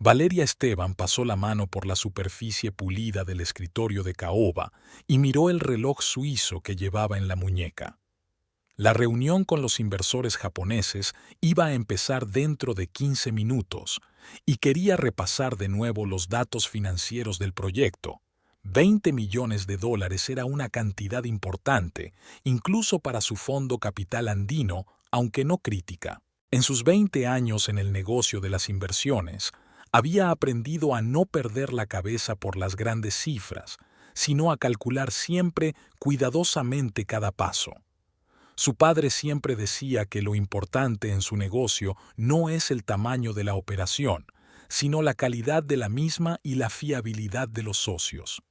Valeria Esteban pasó la mano por la superficie pulida del escritorio de caoba y miró el reloj suizo que llevaba en la muñeca. La reunión con los inversores japoneses iba a empezar dentro de 15 minutos y quería repasar de nuevo los datos financieros del proyecto. 20 millones de dólares era una cantidad importante, incluso para su fondo capital andino, aunque no crítica. En sus 20 años en el negocio de las inversiones, había aprendido a no perder la cabeza por las grandes cifras, sino a calcular siempre cuidadosamente cada paso. Su padre siempre decía que lo importante en su negocio no es el tamaño de la operación, sino la calidad de la misma y la fiabilidad de los socios.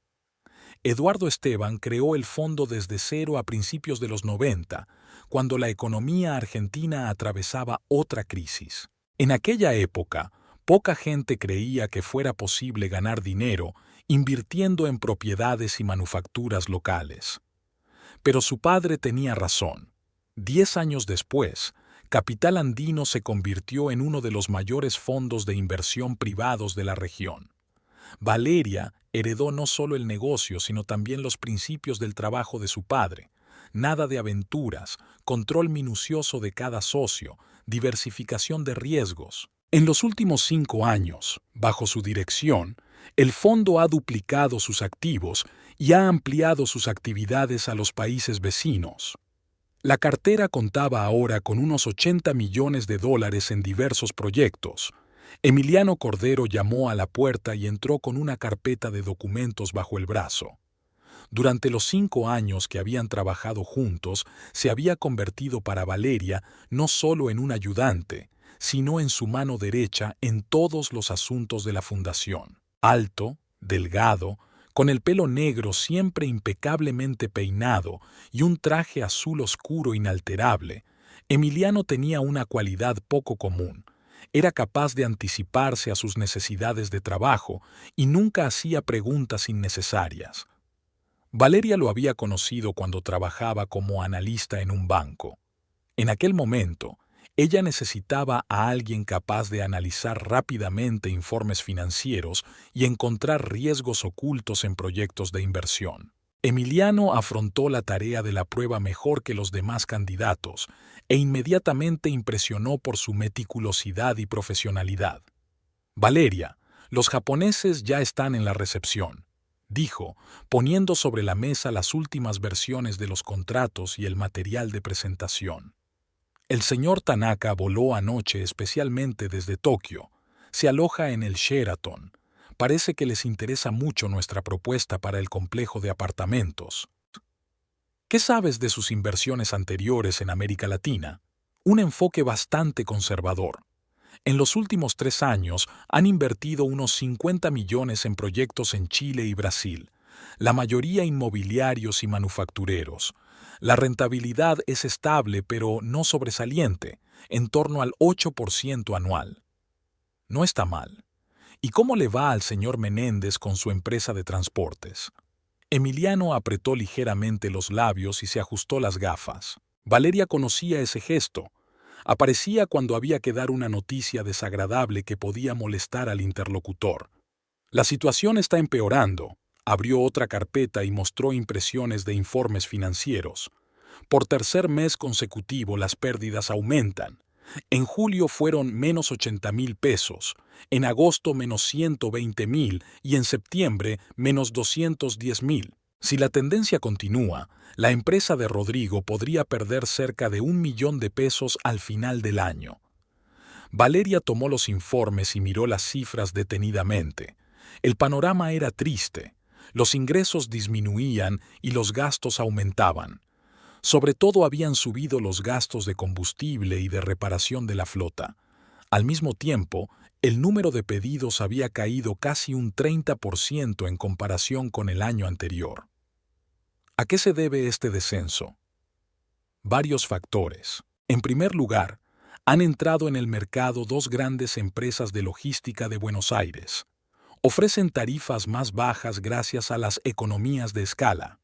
Eduardo Esteban creó el fondo desde cero a principios de los 90, cuando la economía argentina atravesaba otra crisis. En aquella época, poca gente creía que fuera posible ganar dinero invirtiendo en propiedades y manufacturas locales. Pero su padre tenía razón. 10 años después, Capital Andino se convirtió en uno de los mayores fondos de inversión privados de la región. Valeria heredó no solo el negocio, sino también los principios del trabajo de su padre. Nada de aventuras, control minucioso de cada socio, diversificación de riesgos. En los últimos 5 años, bajo su dirección, el fondo ha duplicado sus activos y ha ampliado sus actividades a los países vecinos. La cartera contaba ahora con unos 80 millones de dólares en diversos proyectos. Emiliano Cordero llamó a la puerta y entró con una carpeta de documentos bajo el brazo. Durante los 5 años que habían trabajado juntos, se había convertido para Valeria no solo en un ayudante, sino en su mano derecha en todos los asuntos de la fundación. Alto, delgado, con el pelo negro siempre impecablemente peinado y un traje azul oscuro inalterable, Emiliano tenía una cualidad poco común. Era capaz de anticiparse a sus necesidades de trabajo y nunca hacía preguntas innecesarias. Valeria lo había conocido cuando trabajaba como analista en un banco. En aquel momento, ella necesitaba a alguien capaz de analizar rápidamente informes financieros y encontrar riesgos ocultos en proyectos de inversión. Emiliano afrontó la tarea de la prueba mejor que los demás candidatos e inmediatamente impresionó por su meticulosidad y profesionalidad. Valeria, los japoneses ya están en la recepción, dijo, poniendo sobre la mesa las últimas versiones de los contratos y el material de presentación. El señor Tanaka voló anoche especialmente desde Tokio. Se aloja en el Sheraton. Parece que les interesa mucho nuestra propuesta para el complejo de apartamentos. ¿Qué sabes de sus inversiones anteriores en América Latina? Un enfoque bastante conservador. En los últimos 3 años han invertido unos 50 millones en proyectos en Chile y Brasil, la mayoría inmobiliarios y manufactureros. La rentabilidad es estable pero no sobresaliente, en torno al 8% anual. No está mal. ¿Y cómo le va al señor Menéndez con su empresa de transportes? Emiliano apretó ligeramente los labios y se ajustó las gafas. Valeria conocía ese gesto. Aparecía cuando había que dar una noticia desagradable que podía molestar al interlocutor. La situación está empeorando. Abrió otra carpeta y mostró impresiones de informes financieros. Por tercer mes consecutivo las pérdidas aumentan. En julio fueron menos 80,000 pesos, en agosto menos 120,000 y en septiembre menos 210,000. Si la tendencia continúa, la empresa de Rodrigo podría perder cerca de 1 millón de pesos al final del año. Valeria tomó los informes y miró las cifras detenidamente. El panorama era triste. Los ingresos disminuían y los gastos aumentaban. Sobre todo habían subido los gastos de combustible y de reparación de la flota. Al mismo tiempo, el número de pedidos había caído casi un 30% en comparación con el año anterior. ¿A qué se debe este descenso? Varios factores. En primer lugar, han entrado en el mercado 2 grandes empresas de logística de Buenos Aires. Ofrecen tarifas más bajas gracias a las economías de escala.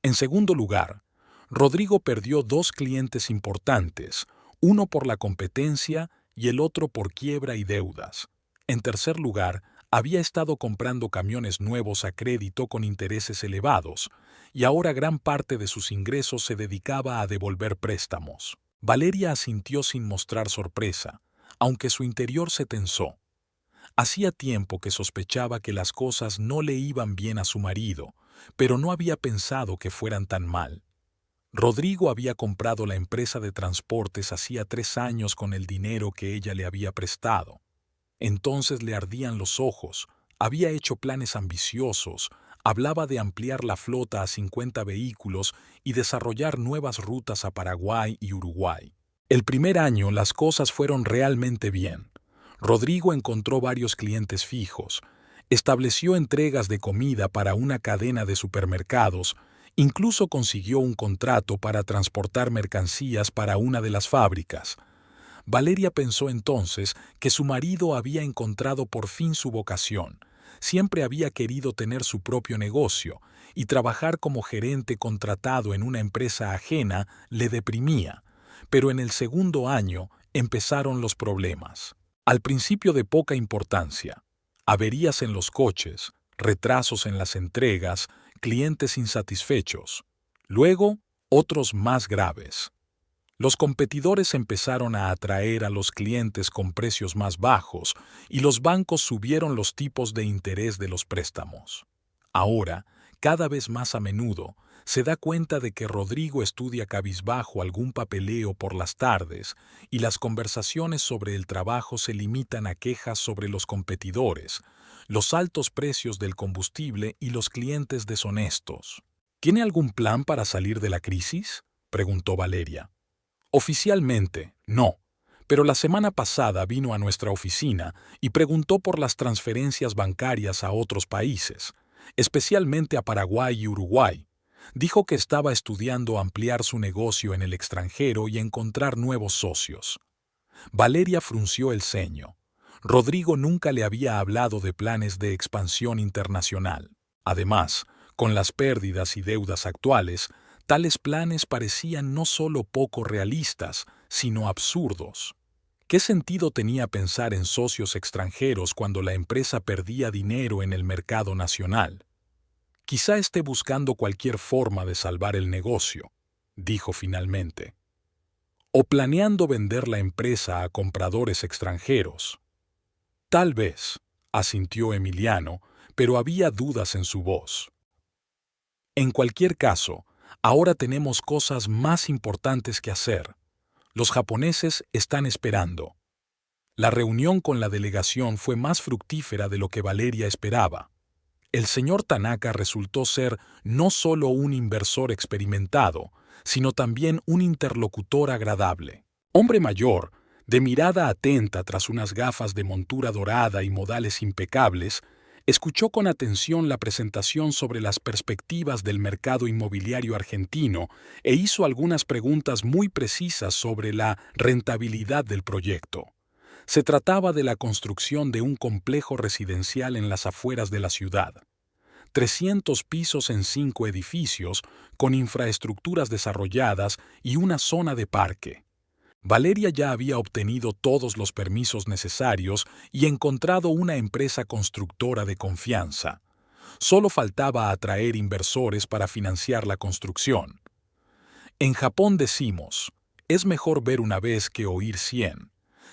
En segundo lugar, Rodrigo perdió 2 clientes importantes, uno por la competencia y el otro por quiebra y deudas. En tercer lugar, había estado comprando camiones nuevos a crédito con intereses elevados, y ahora gran parte de sus ingresos se dedicaba a devolver préstamos. Valeria asintió sin mostrar sorpresa, aunque su interior se tensó. Hacía tiempo que sospechaba que las cosas no le iban bien a su marido, pero no había pensado que fueran tan mal. Rodrigo había comprado la empresa de transportes hacía 3 años con el dinero que ella le había prestado. Entonces le ardían los ojos, había hecho planes ambiciosos, hablaba de ampliar la flota a 50 vehículos y desarrollar nuevas rutas a Paraguay y Uruguay. El primer año las cosas fueron realmente bien. Rodrigo encontró varios clientes fijos, estableció entregas de comida para una cadena de supermercados, incluso consiguió un contrato para transportar mercancías para una de las fábricas. Valeria pensó entonces que su marido había encontrado por fin su vocación. Siempre había querido tener su propio negocio, y trabajar como gerente contratado en una empresa ajena le deprimía. Pero en el segundo año empezaron los problemas. Al principio de poca importancia: averías en los coches, retrasos en las entregas, clientes insatisfechos. Luego, otros más graves. Los competidores empezaron a atraer a los clientes con precios más bajos y los bancos subieron los tipos de interés de los préstamos. Ahora, cada vez más a menudo, se da cuenta de que Rodrigo estudia cabizbajo algún papeleo por las tardes y las conversaciones sobre el trabajo se limitan a quejas sobre los competidores, los altos precios del combustible y los clientes deshonestos. ¿Tiene algún plan para salir de la crisis?, preguntó Valeria. Oficialmente, no, pero la semana pasada vino a nuestra oficina y preguntó por las transferencias bancarias a otros países, especialmente a Paraguay y Uruguay. Dijo que estaba estudiando ampliar su negocio en el extranjero y encontrar nuevos socios. Valeria frunció el ceño. Rodrigo nunca le había hablado de planes de expansión internacional. Además, con las pérdidas y deudas actuales, tales planes parecían no solo poco realistas, sino absurdos. ¿Qué sentido tenía pensar en socios extranjeros cuando la empresa perdía dinero en el mercado nacional? Quizá esté buscando cualquier forma de salvar el negocio, dijo finalmente. O planeando vender la empresa a compradores extranjeros. Tal vez, asintió Emiliano, pero había dudas en su voz. En cualquier caso, ahora tenemos cosas más importantes que hacer. Los japoneses están esperando. La reunión con la delegación fue más fructífera de lo que Valeria esperaba. El señor Tanaka resultó ser no solo un inversor experimentado, sino también un interlocutor agradable. Hombre mayor, de mirada atenta tras unas gafas de montura dorada y modales impecables, escuchó con atención la presentación sobre las perspectivas del mercado inmobiliario argentino e hizo algunas preguntas muy precisas sobre la rentabilidad del proyecto. Se trataba de la construcción de un complejo residencial en las afueras de la ciudad. 300 pisos en 5 edificios, con infraestructuras desarrolladas y una zona de parque. Valeria ya había obtenido todos los permisos necesarios y encontrado una empresa constructora de confianza. Solo faltaba atraer inversores para financiar la construcción. En Japón decimos, es mejor ver una vez que oír 100,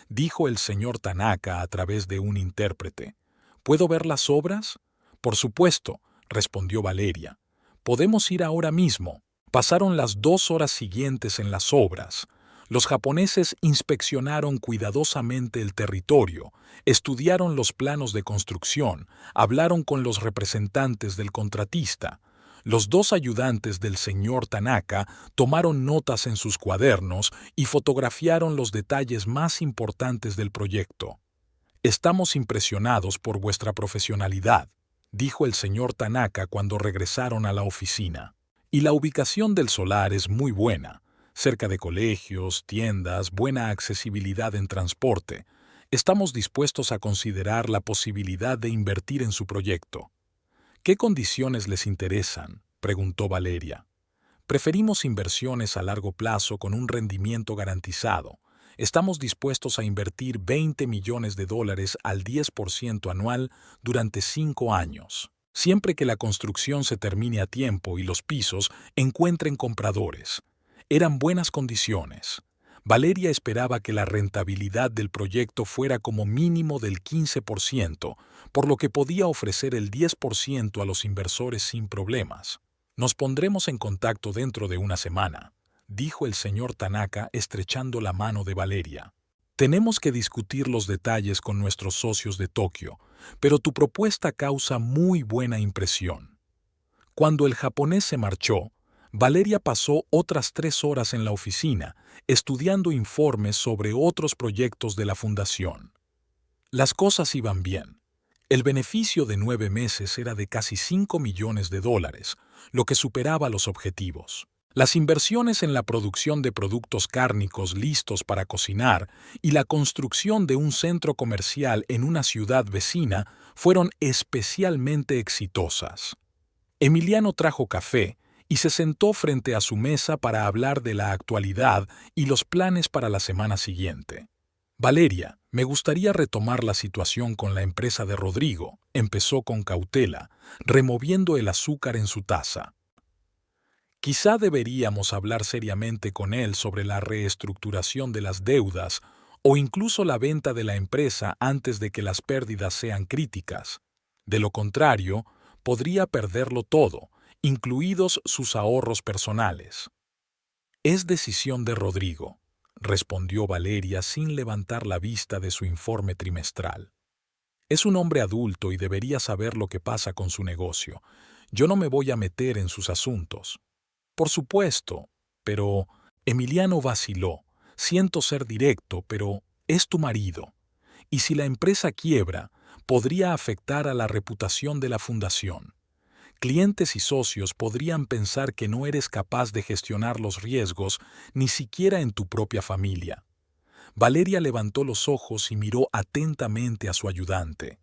dijo el señor Tanaka a través de un intérprete. ¿Puedo ver las obras? Por supuesto, respondió Valeria. Podemos ir ahora mismo. Pasaron las 2 horas siguientes en las obras. Los japoneses inspeccionaron cuidadosamente el territorio, estudiaron los planos de construcción, hablaron con los representantes del contratista. Los 2 ayudantes del señor Tanaka tomaron notas en sus cuadernos y fotografiaron los detalles más importantes del proyecto. Estamos impresionados por vuestra profesionalidad, dijo el señor Tanaka cuando regresaron a la oficina. Y la ubicación del solar es muy buena. Cerca de colegios, tiendas, buena accesibilidad en transporte. Estamos dispuestos a considerar la posibilidad de invertir en su proyecto. ¿Qué condiciones les interesan?, preguntó Valeria. Preferimos inversiones a largo plazo con un rendimiento garantizado. Estamos dispuestos a invertir $20 millones al 10% anual durante 5 años, siempre que la construcción se termine a tiempo y los pisos encuentren compradores. Eran buenas condiciones. Valeria esperaba que la rentabilidad del proyecto fuera como mínimo del 15%, por lo que podía ofrecer el 10% a los inversores sin problemas. Nos pondremos en contacto dentro de una semana, dijo el señor Tanaka estrechando la mano de Valeria. Tenemos que discutir los detalles con nuestros socios de Tokio, pero tu propuesta causa muy buena impresión. Cuando el japonés se marchó, Valeria pasó otras 3 horas en la oficina, estudiando informes sobre otros proyectos de la fundación. Las cosas iban bien. El beneficio de 9 meses era de casi $5 millones, lo que superaba los objetivos. Las inversiones en la producción de productos cárnicos listos para cocinar y la construcción de un centro comercial en una ciudad vecina fueron especialmente exitosas. Emiliano trajo café y se sentó frente a su mesa para hablar de la actualidad y los planes para la semana siguiente. Valeria, me gustaría retomar la situación con la empresa de Rodrigo, empezó con cautela, removiendo el azúcar en su taza. Quizá deberíamos hablar seriamente con él sobre la reestructuración de las deudas o incluso la venta de la empresa antes de que las pérdidas sean críticas. De lo contrario, podría perderlo todo, incluidos sus ahorros personales. Es decisión de Rodrigo, respondió Valeria sin levantar la vista de su informe trimestral. Es un hombre adulto y debería saber lo que pasa con su negocio. Yo no me voy a meter en sus asuntos. Por supuesto, pero Emiliano vaciló. Siento ser directo, pero es tu marido. Y si la empresa quiebra, podría afectar a la reputación de la fundación. Clientes y socios podrían pensar que no eres capaz de gestionar los riesgos ni siquiera en tu propia familia. Valeria levantó los ojos y miró atentamente a su ayudante.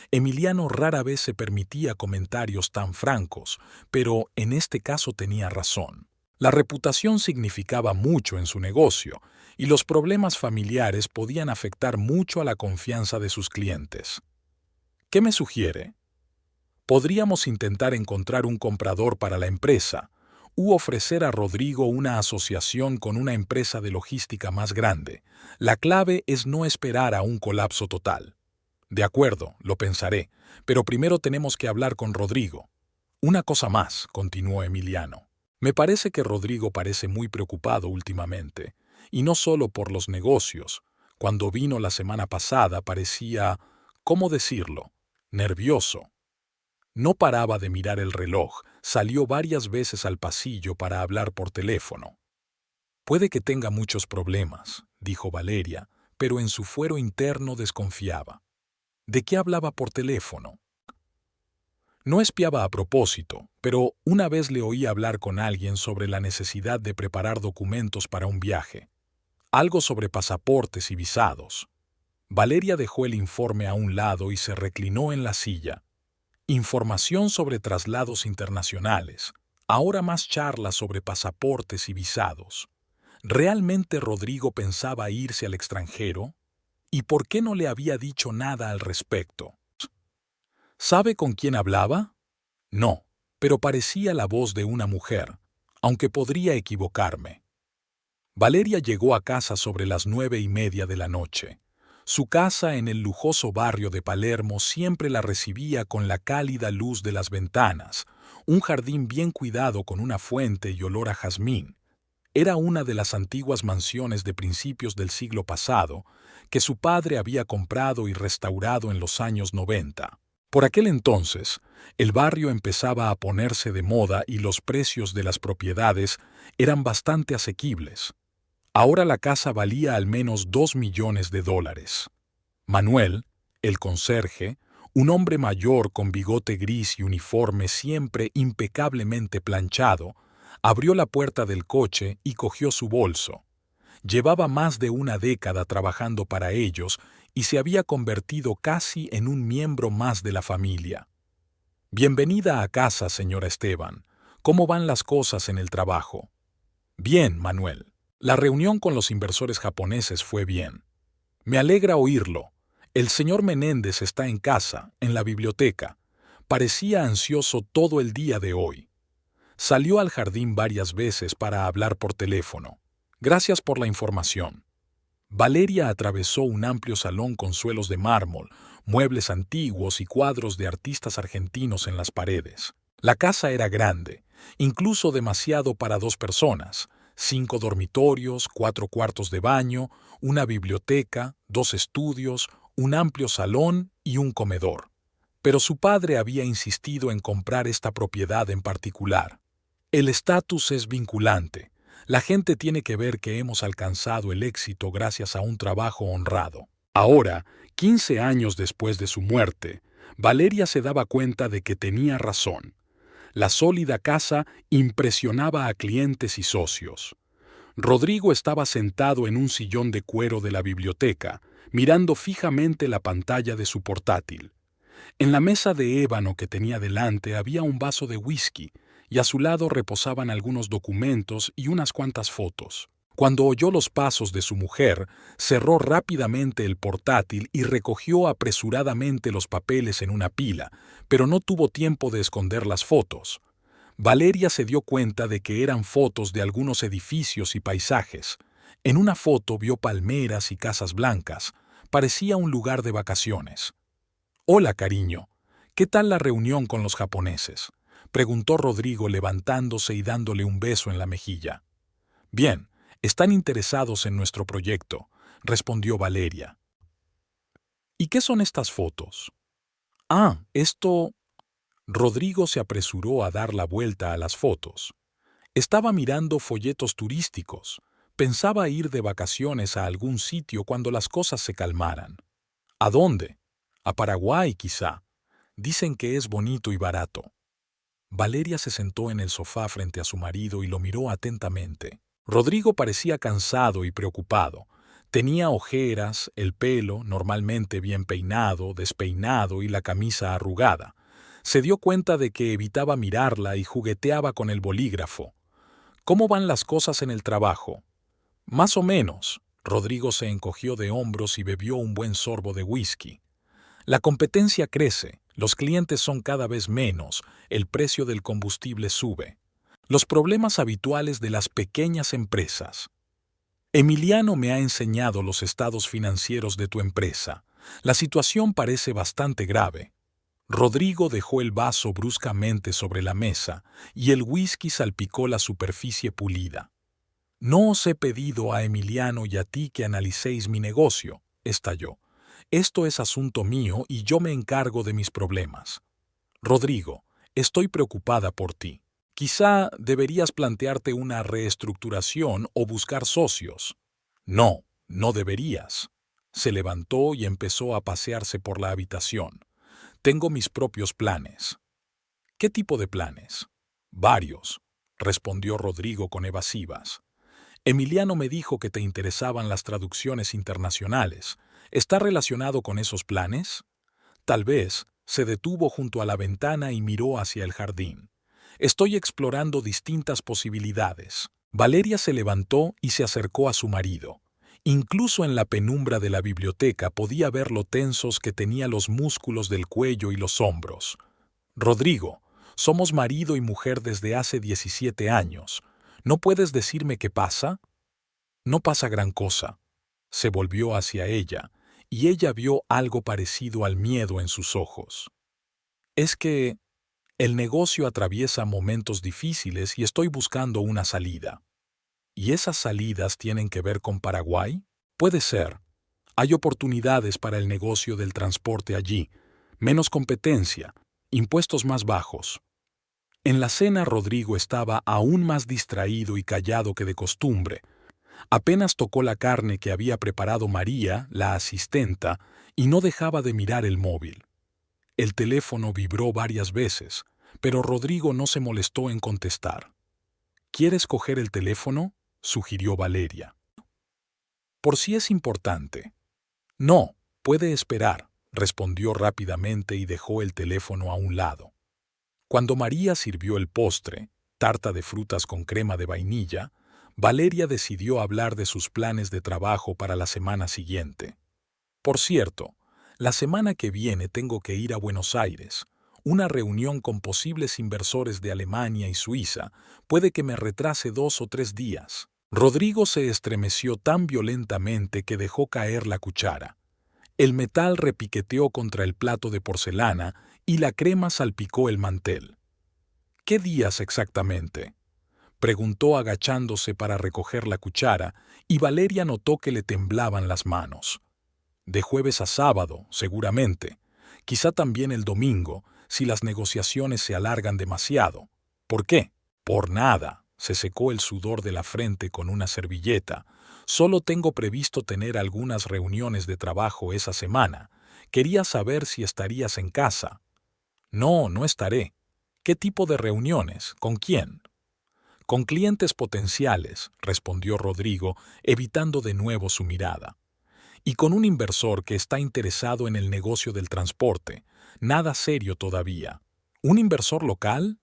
Emiliano rara vez se permitía comentarios tan francos, pero en este caso tenía razón. La reputación significaba mucho en su negocio, y los problemas familiares podían afectar mucho a la confianza de sus clientes. ¿Qué me sugiere? Podríamos intentar encontrar un comprador para la empresa, u ofrecer a Rodrigo una asociación con una empresa de logística más grande. La clave es no esperar a un colapso total. De acuerdo, lo pensaré, pero primero tenemos que hablar con Rodrigo. Una cosa más, continuó Emiliano. Me parece que Rodrigo parece muy preocupado últimamente, y no solo por los negocios. Cuando vino la semana pasada parecía, ¿cómo decirlo?, nervioso. No paraba de mirar el reloj, salió varias veces al pasillo para hablar por teléfono. Puede que tenga muchos problemas, dijo Valeria, pero en su fuero interno desconfiaba. ¿De qué hablaba por teléfono? No espiaba a propósito, pero una vez le oí hablar con alguien sobre la necesidad de preparar documentos para un viaje. Algo sobre pasaportes y visados. Valeria dejó el informe a un lado y se reclinó en la silla. Información sobre traslados internacionales. Ahora más charlas sobre pasaportes y visados. ¿Realmente Rodrigo pensaba irse al extranjero? ¿Y por qué no le había dicho nada al respecto? ¿Sabe con quién hablaba? No, pero parecía la voz de una mujer, aunque podría equivocarme. Valeria llegó a casa sobre las 9:30 de la noche. Su casa en el lujoso barrio de Palermo siempre la recibía con la cálida luz de las ventanas, un jardín bien cuidado con una fuente y olor a jazmín. Era una de las antiguas mansiones de principios del siglo pasado que su padre había comprado y restaurado en los años 90. Por aquel entonces, el barrio empezaba a ponerse de moda y los precios de las propiedades eran bastante asequibles. Ahora la casa valía al menos $2 millones. Manuel, el conserje, un hombre mayor con bigote gris y uniforme siempre impecablemente planchado, abrió la puerta del coche y cogió su bolso. Llevaba más de una década trabajando para ellos y se había convertido casi en un miembro más de la familia. Bienvenida a casa, señora Esteban. ¿Cómo van las cosas en el trabajo? Bien, Manuel. La reunión con los inversores japoneses fue bien. Me alegra oírlo. El señor Menéndez está en casa, en la biblioteca. Parecía ansioso todo el día de hoy. Salió al jardín varias veces para hablar por teléfono. Gracias por la información. Valeria atravesó un amplio salón con suelos de mármol, muebles antiguos y cuadros de artistas argentinos en las paredes. La casa era grande, incluso demasiado para 2 personas, 5 dormitorios, 4 cuartos de baño, una biblioteca, 2 estudios, un amplio salón y un comedor. Pero su padre había insistido en comprar esta propiedad en particular. El estatus es vinculante. La gente tiene que ver que hemos alcanzado el éxito gracias a un trabajo honrado. Ahora, 15 años después de su muerte, Valeria se daba cuenta de que tenía razón. La sólida casa impresionaba a clientes y socios. Rodrigo estaba sentado en un sillón de cuero de la biblioteca, mirando fijamente la pantalla de su portátil. En la mesa de ébano que tenía delante había un vaso de whisky, y a su lado reposaban algunos documentos y unas cuantas fotos. Cuando oyó los pasos de su mujer, cerró rápidamente el portátil y recogió apresuradamente los papeles en una pila, pero no tuvo tiempo de esconder las fotos. Valeria se dio cuenta de que eran fotos de algunos edificios y paisajes. En una foto vio palmeras y casas blancas. Parecía un lugar de vacaciones. «Hola, cariño. ¿Qué tal la reunión con los japoneses?», preguntó Rodrigo levantándose y dándole un beso en la mejilla. «Bien, están interesados en nuestro proyecto», respondió Valeria. «¿Y qué son estas fotos?». «Ah, esto...». Rodrigo se apresuró a dar la vuelta a las fotos. Estaba mirando folletos turísticos. Pensaba ir de vacaciones a algún sitio cuando las cosas se calmaran. ¿A dónde? A Paraguay, quizá. Dicen que es bonito y barato. Valeria se sentó en el sofá frente a su marido y lo miró atentamente. Rodrigo parecía cansado y preocupado. Tenía ojeras, el pelo, normalmente bien peinado, despeinado y la camisa arrugada. Se dio cuenta de que evitaba mirarla y jugueteaba con el bolígrafo. «¿Cómo van las cosas en el trabajo?». «Más o menos». Rodrigo se encogió de hombros y bebió un buen sorbo de whisky. «La competencia crece, los clientes son cada vez menos, el precio del combustible sube. Los problemas habituales de las pequeñas empresas. Emiliano me ha enseñado los estados financieros de tu empresa. La situación parece bastante grave». Rodrigo dejó el vaso bruscamente sobre la mesa y el whisky salpicó la superficie pulida. «No os he pedido a Emiliano y a ti que analicéis mi negocio», estalló. «Esto es asunto mío y yo me encargo de mis problemas. Rodrigo, estoy preocupada por ti. Quizá deberías plantearte una reestructuración o buscar socios». «No, no deberías». Se levantó y empezó a pasearse por la habitación. «Tengo mis propios planes». «¿Qué tipo de planes?». «Varios», respondió Rodrigo con evasivas. «Emiliano me dijo que te interesaban las traducciones internacionales. ¿Está relacionado con esos planes?». Tal vez. Se detuvo junto a la ventana y miró hacia el jardín. «Estoy explorando distintas posibilidades». Valeria se levantó y se acercó a su marido. Incluso en la penumbra de la biblioteca podía ver lo tensos que tenía los músculos del cuello y los hombros. «Rodrigo, somos marido y mujer desde hace 17 años. ¿No puedes decirme qué pasa?». «No pasa gran cosa». Se volvió hacia ella, y ella vio algo parecido al miedo en sus ojos. «Es que el negocio atraviesa momentos difíciles y estoy buscando una salida». «¿Y esas salidas tienen que ver con Paraguay?». «Puede ser. Hay oportunidades para el negocio del transporte allí, menos competencia, impuestos más bajos». En la cena Rodrigo estaba aún más distraído y callado que de costumbre. Apenas tocó la carne que había preparado María, la asistenta, y no dejaba de mirar el móvil. El teléfono vibró varias veces, pero Rodrigo no se molestó en contestar. «¿Quieres coger el teléfono?», sugirió Valeria. «Por si es importante». «No, puede esperar», respondió rápidamente y dejó el teléfono a un lado. Cuando María sirvió el postre, tarta de frutas con crema de vainilla, Valeria decidió hablar de sus planes de trabajo para la semana siguiente. Por cierto, la semana que viene tengo que ir a Buenos Aires. Una reunión con posibles inversores de Alemania y Suiza puede que me retrase 2 o 3 días. Rodrigo se estremeció tan violentamente que dejó caer la cuchara. El metal repiqueteó contra el plato de porcelana y la crema salpicó el mantel. ¿Qué días exactamente?, preguntó agachándose para recoger la cuchara, y Valeria notó que le temblaban las manos. De jueves a sábado, seguramente. Quizá también el domingo, si las negociaciones se alargan demasiado. ¿Por qué? Por nada. Se secó el sudor de la frente con una servilleta. Solo tengo previsto tener algunas reuniones de trabajo esa semana. Quería saber si estarías en casa. No, no estaré. ¿Qué tipo de reuniones? ¿Con quién? Con clientes potenciales, respondió Rodrigo, evitando de nuevo su mirada. Y con un inversor que está interesado en el negocio del transporte. Nada serio todavía. ¿Un inversor local?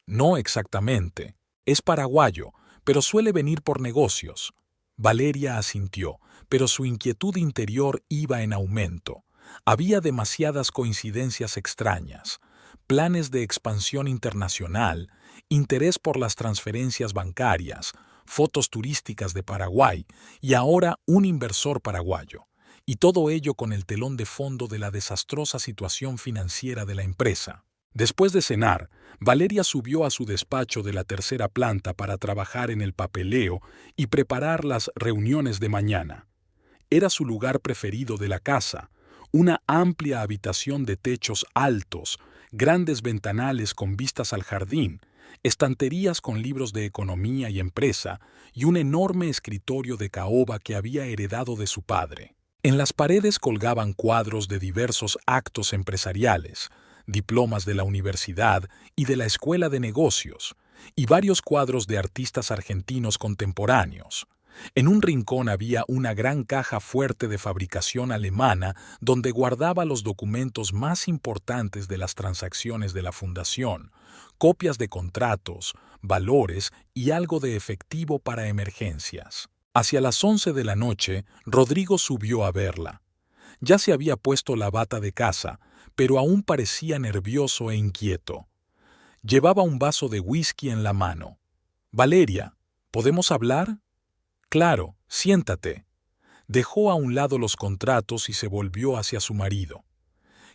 No exactamente. Es paraguayo, pero suele venir por negocios. Valeria asintió, pero su inquietud interior iba en aumento. Había demasiadas coincidencias extrañas. Planes de expansión internacional, interés por las transferencias bancarias, fotos turísticas de Paraguay y ahora un inversor paraguayo. Y todo ello con el telón de fondo de la desastrosa situación financiera de la empresa. Después de cenar, Valeria subió a su despacho de la tercera planta para trabajar en el papeleo y preparar las reuniones de mañana. Era su lugar preferido de la casa, una amplia habitación de techos altos, grandes ventanales con vistas al jardín, estanterías con libros de economía y empresa y un enorme escritorio de caoba que había heredado de su padre. En las paredes colgaban cuadros de diversos actos empresariales, diplomas de la universidad y de la escuela de negocios, y varios cuadros de artistas argentinos contemporáneos. En un rincón había una gran caja fuerte de fabricación alemana donde guardaba los documentos más importantes de las transacciones de la fundación, copias de contratos, valores y algo de efectivo para emergencias. Hacia las 11 de la noche, Rodrigo subió a verla. Ya se había puesto la bata de casa, pero aún parecía nervioso e inquieto. Llevaba un vaso de whisky en la mano. «Valeria, ¿podemos hablar?» «Claro, siéntate». Dejó a un lado los contratos y se volvió hacia su marido.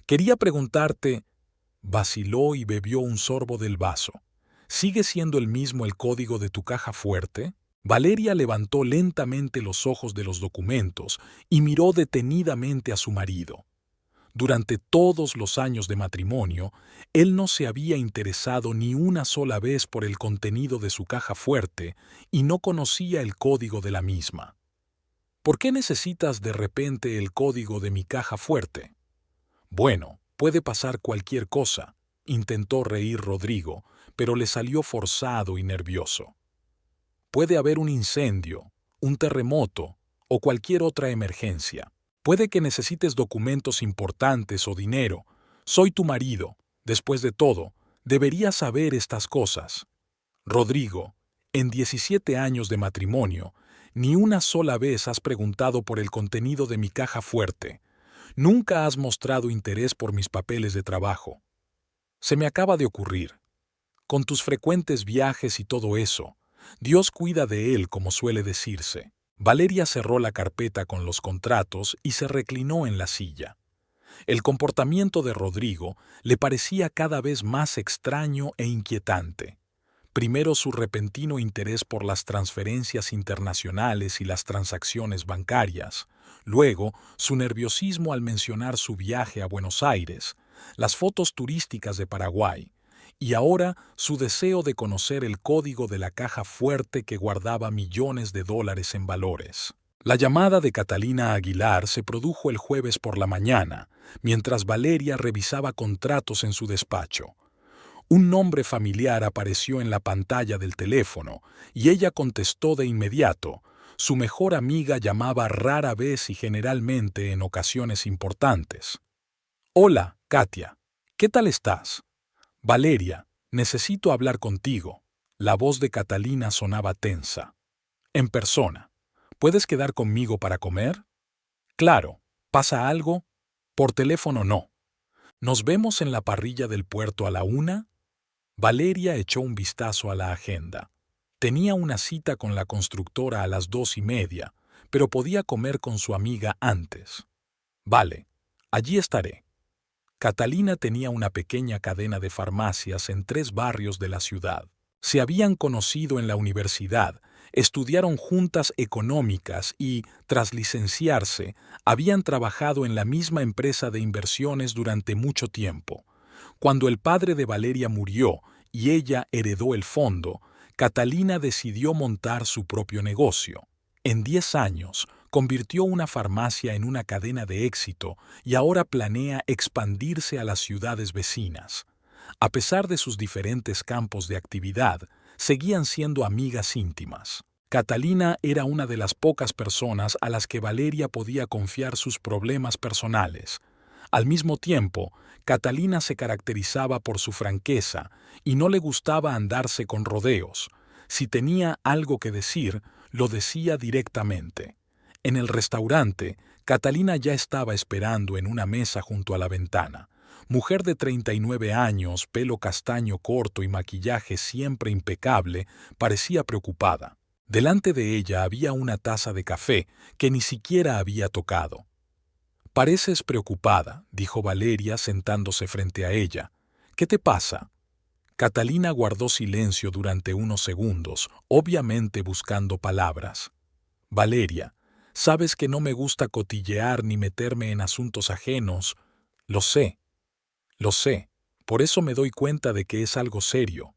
«Quería preguntarte...» Vaciló y bebió un sorbo del vaso. «¿Sigue siendo el mismo el código de tu caja fuerte?» Valeria levantó lentamente los ojos de los documentos y miró detenidamente a su marido. Durante todos los años de matrimonio, él no se había interesado ni una sola vez por el contenido de su caja fuerte y no conocía el código de la misma. «¿Por qué necesitas de repente el código de mi caja fuerte?» «Bueno, puede pasar cualquier cosa», intentó reír Rodrigo, pero le salió forzado y nervioso. «Puede haber un incendio, un terremoto o cualquier otra emergencia. Puede que necesites documentos importantes o dinero. Soy tu marido. Después de todo, deberías saber estas cosas». «Rodrigo, en 17 años de matrimonio, ni una sola vez has preguntado por el contenido de mi caja fuerte. Nunca has mostrado interés por mis papeles de trabajo. Se me acaba de ocurrir. Con tus frecuentes viajes y todo eso, Dios cuida de él, como suele decirse». Valeria cerró la carpeta con los contratos y se reclinó en la silla. El comportamiento de Rodrigo le parecía cada vez más extraño e inquietante. Primero su repentino interés por las transferencias internacionales y las transacciones bancarias, luego su nerviosismo al mencionar su viaje a Buenos Aires, las fotos turísticas de Paraguay, y ahora su deseo de conocer el código de la caja fuerte que guardaba millones de dólares en valores. La llamada de Catalina Aguilar se produjo el jueves por la mañana, mientras Valeria revisaba contratos en su despacho. Un nombre familiar apareció en la pantalla del teléfono y ella contestó de inmediato. Su mejor amiga llamaba rara vez y generalmente en ocasiones importantes. «Hola, Katia. ¿Qué tal estás?» «Valeria, necesito hablar contigo». La voz de Catalina sonaba tensa. En persona. ¿Puedes quedar conmigo para comer? Claro. ¿Pasa algo? Por teléfono no. ¿Nos vemos en la parrilla del puerto a la 1? Valeria echó un vistazo a la agenda. Tenía una cita con la constructora a las 2:30, pero podía comer con su amiga antes. Vale, allí estaré. Catalina tenía una pequeña cadena de farmacias en 3 barrios de la ciudad. Se habían conocido en la universidad, estudiaron juntas económicas y, tras licenciarse, habían trabajado en la misma empresa de inversiones durante mucho tiempo. Cuando el padre de Valeria murió y ella heredó el fondo, Catalina decidió montar su propio negocio. En 10 años, convirtió una farmacia en una cadena de éxito y ahora planea expandirse a las ciudades vecinas. A pesar de sus diferentes campos de actividad, seguían siendo amigas íntimas. Catalina era una de las pocas personas a las que Valeria podía confiar sus problemas personales. Al mismo tiempo, Catalina se caracterizaba por su franqueza y no le gustaba andarse con rodeos. Si tenía algo que decir, lo decía directamente. En el restaurante, Catalina ya estaba esperando en una mesa junto a la ventana. Mujer de 39 años, pelo castaño corto y maquillaje siempre impecable, parecía preocupada. Delante de ella había una taza de café que ni siquiera había tocado. «Pareces preocupada», dijo Valeria sentándose frente a ella. «¿Qué te pasa?» Catalina guardó silencio durante unos segundos, obviamente buscando palabras. «Valeria, sabes que no me gusta cotillear ni meterme en asuntos ajenos. Lo sé, por eso me doy cuenta de que es algo serio.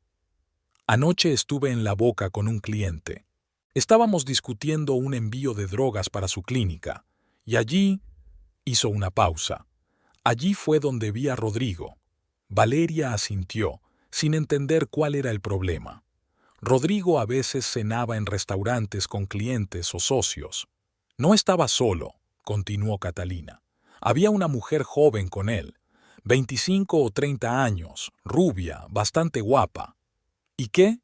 Anoche estuve en La Boca con un cliente. Estábamos discutiendo un envío de drogas para su clínica, y allí hizo una pausa. Allí fue donde vi a Rodrigo. Valeria asintió, sin entender cuál era el problema. Rodrigo a veces cenaba en restaurantes con clientes o socios. No estaba solo, continuó Catalina. Había una mujer joven con él, 25 o 30 años, rubia, bastante guapa. ¿Y qué?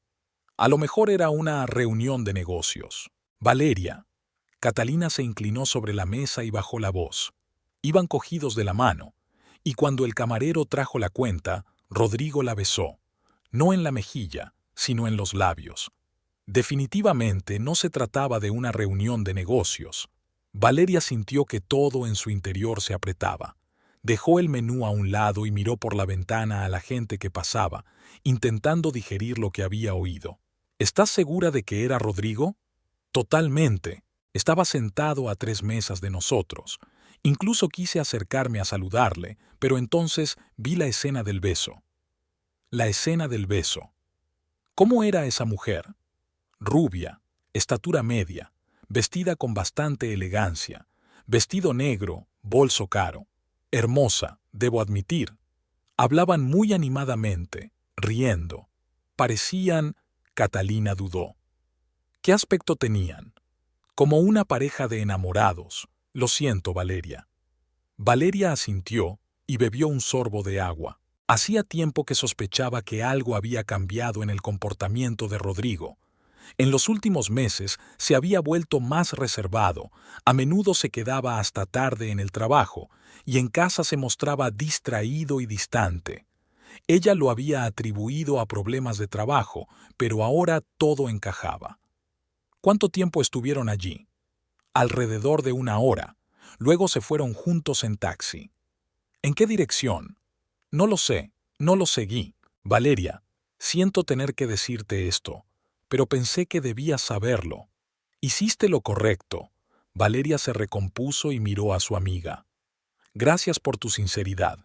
A lo mejor era una reunión de negocios. Valeria. Catalina se inclinó sobre la mesa y bajó la voz. Iban cogidos de la mano, y cuando el camarero trajo la cuenta, Rodrigo la besó, no en la mejilla, sino en los labios. Definitivamente no se trataba de una reunión de negocios. Valeria sintió que todo en su interior se apretaba. Dejó el menú a un lado y miró por la ventana a la gente que pasaba, intentando digerir lo que había oído. ¿Estás segura de que era Rodrigo? Totalmente. Estaba sentado a 3 mesas de nosotros. Incluso quise acercarme a saludarle, pero entonces vi la escena del beso. La escena del beso. ¿Cómo era esa mujer? Rubia, estatura media, vestida con bastante elegancia, vestido negro, bolso caro. Hermosa, debo admitir. Hablaban muy animadamente, riendo. Parecían... Catalina dudó. ¿Qué aspecto tenían? Como una pareja de enamorados. Lo siento, Valeria. Valeria asintió y bebió un sorbo de agua. Hacía tiempo que sospechaba que algo había cambiado en el comportamiento de Rodrigo. En los últimos meses se había vuelto más reservado, a menudo se quedaba hasta tarde en el trabajo y en casa se mostraba distraído y distante. Ella lo había atribuido a problemas de trabajo, pero ahora todo encajaba. ¿Cuánto tiempo estuvieron allí? Alrededor de 1 hora. Luego se fueron juntos en taxi. ¿En qué dirección? No lo sé, no lo seguí. Valeria, siento tener que decirte esto, pero pensé que debías saberlo. Hiciste lo correcto. Valeria se recompuso y miró a su amiga. Gracias por tu sinceridad.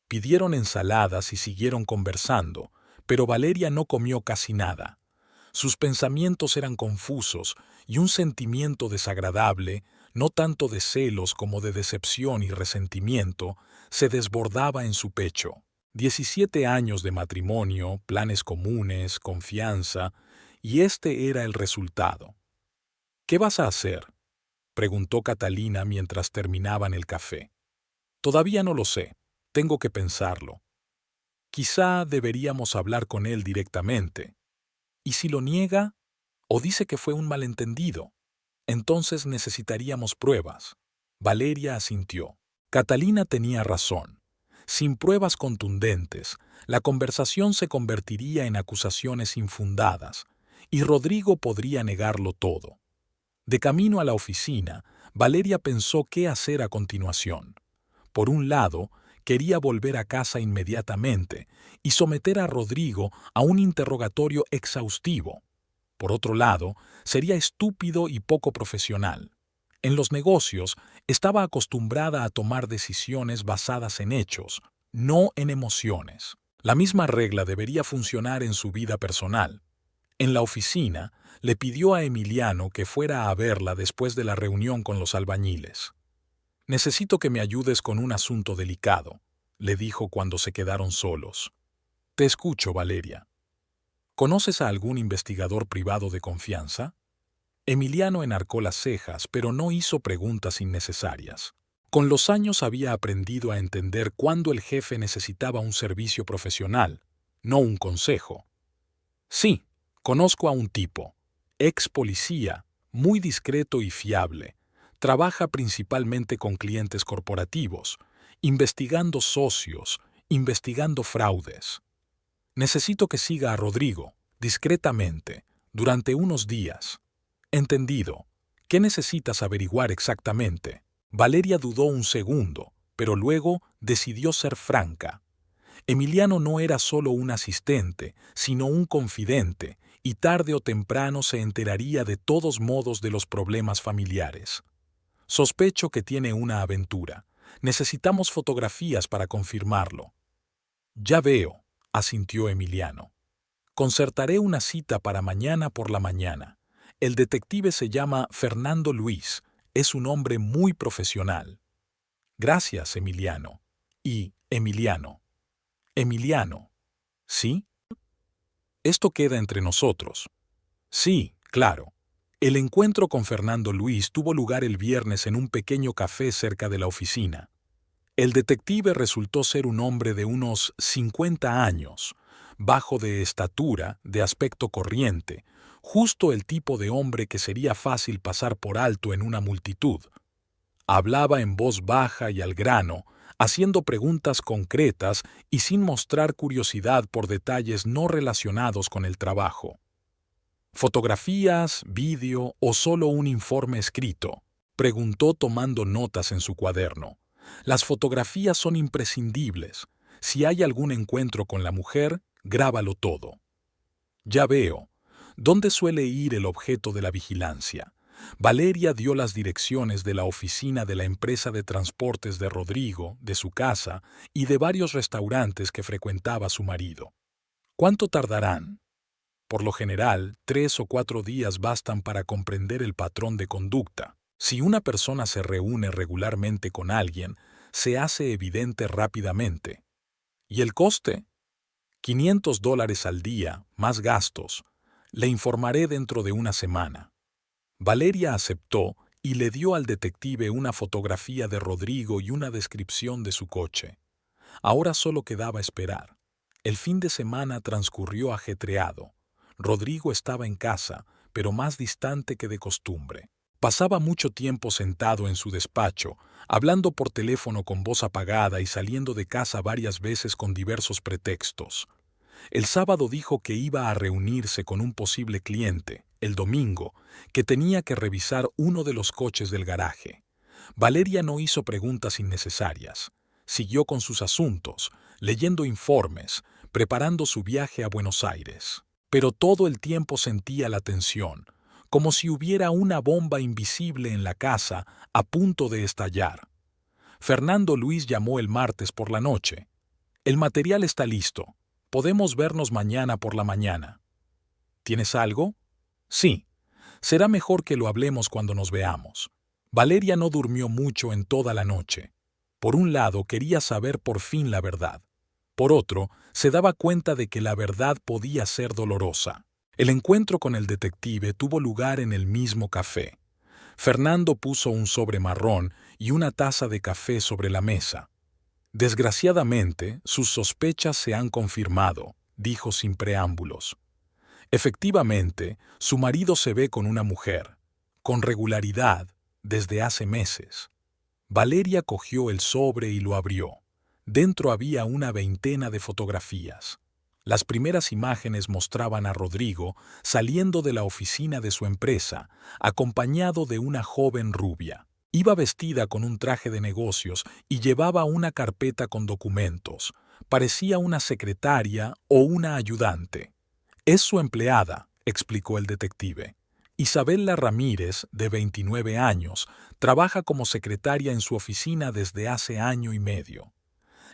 Pidieron ensaladas y siguieron conversando, pero Valeria no comió casi nada. Sus pensamientos eran confusos y un sentimiento desagradable, no tanto de celos como de decepción y resentimiento, se desbordaba en su pecho. 17 años de matrimonio, planes comunes, confianza, y este era el resultado. ¿Qué vas a hacer?, preguntó Catalina mientras terminaban el café. Todavía no lo sé, tengo que pensarlo. Quizá deberíamos hablar con él directamente. ¿Y si lo niega? ¿O dice que fue un malentendido? Entonces necesitaríamos pruebas. Valeria asintió. Catalina tenía razón. Sin pruebas contundentes, la conversación se convertiría en acusaciones infundadas, y Rodrigo podría negarlo todo. De camino a la oficina, Valeria pensó qué hacer a continuación. Por un lado, quería volver a casa inmediatamente y someter a Rodrigo a un interrogatorio exhaustivo. Por otro lado, sería estúpido y poco profesional. En los negocios, estaba acostumbrada a tomar decisiones basadas en hechos, no en emociones. La misma regla debería funcionar en su vida personal. En la oficina, le pidió a Emiliano que fuera a verla después de la reunión con los albañiles. «Necesito que me ayudes con un asunto delicado», le dijo cuando se quedaron solos. «Te escucho, Valeria». «¿Conoces a algún investigador privado de confianza?» Emiliano enarcó las cejas, pero no hizo preguntas innecesarias. Con los años había aprendido a entender cuándo el jefe necesitaba un servicio profesional, no un consejo. «Sí, conozco a un tipo, ex policía, muy discreto y fiable. Trabaja principalmente con clientes corporativos, investigando socios, investigando fraudes. Necesito que siga a Rodrigo, discretamente, durante unos días». «Entendido. ¿Qué necesitas averiguar exactamente?» Valeria dudó un segundo, pero luego decidió ser franca. Emiliano no era solo un asistente, sino un confidente, y tarde o temprano se enteraría de todos modos de los problemas familiares. «Sospecho que tiene una aventura. Necesitamos fotografías para confirmarlo». «Ya veo», asintió Emiliano. «Concertaré una cita para mañana por la mañana. El detective se llama Fernando Luis. Es un hombre muy profesional». «Gracias, Emiliano». Y Emiliano. «Emiliano. ¿Sí? Esto queda entre nosotros». «Sí, claro». El encuentro con Fernando Luis tuvo lugar el viernes en un pequeño café cerca de la oficina. El detective resultó ser un hombre de unos 50 años, bajo de estatura, de aspecto corriente, justo el tipo de hombre que sería fácil pasar por alto en una multitud. Hablaba en voz baja y al grano, haciendo preguntas concretas y sin mostrar curiosidad por detalles no relacionados con el trabajo. «¿Fotografías, vídeo o solo un informe escrito?», preguntó tomando notas en su cuaderno. «Las fotografías son imprescindibles. Si hay algún encuentro con la mujer, grábalo todo». «Ya veo. ¿Dónde suele ir el objeto de la vigilancia?». Valeria dio las direcciones de la oficina de la empresa de transportes de Rodrigo, de su casa y de varios restaurantes que frecuentaba su marido. «¿Cuánto tardarán?». «Por lo general, 3 o 4 días bastan para comprender el patrón de conducta. Si una persona se reúne regularmente con alguien, se hace evidente rápidamente». «¿Y el coste?». $500 al día, más gastos. Le informaré dentro de una semana». Valeria aceptó y le dio al detective una fotografía de Rodrigo y una descripción de su coche. Ahora solo quedaba esperar. El fin de semana transcurrió ajetreado. Rodrigo estaba en casa, pero más distante que de costumbre. Pasaba mucho tiempo sentado en su despacho, hablando por teléfono con voz apagada y saliendo de casa varias veces con diversos pretextos. El sábado dijo que iba a reunirse con un posible cliente, el domingo, que tenía que revisar uno de los coches del garaje. Valeria no hizo preguntas innecesarias. Siguió con sus asuntos, leyendo informes, preparando su viaje a Buenos Aires. Pero todo el tiempo sentía la tensión, como si hubiera una bomba invisible en la casa a punto de estallar. Fernando Luis llamó el martes por la noche. «El material está listo. Podemos vernos mañana por la mañana». «¿Tienes algo?». «Sí. Será mejor que lo hablemos cuando nos veamos». Valeria no durmió mucho en toda la noche. Por un lado, quería saber por fin la verdad. Por otro, se daba cuenta de que la verdad podía ser dolorosa. El encuentro con el detective tuvo lugar en el mismo café. Fernando puso un sobre marrón y una taza de café sobre la mesa. «Desgraciadamente, sus sospechas se han confirmado», dijo sin preámbulos. Efectivamente, su marido se ve con una mujer, con regularidad, desde hace meses. Valeria cogió el sobre y lo abrió. Dentro había una veintena de fotografías. Las primeras imágenes mostraban a Rodrigo saliendo de la oficina de su empresa, acompañado de una joven rubia. Iba vestida con un traje de negocios y llevaba una carpeta con documentos. Parecía una secretaria o una ayudante. Es su empleada, explicó el detective. Isabela Ramírez, de 29 años, trabaja como secretaria en su oficina desde hace año y medio.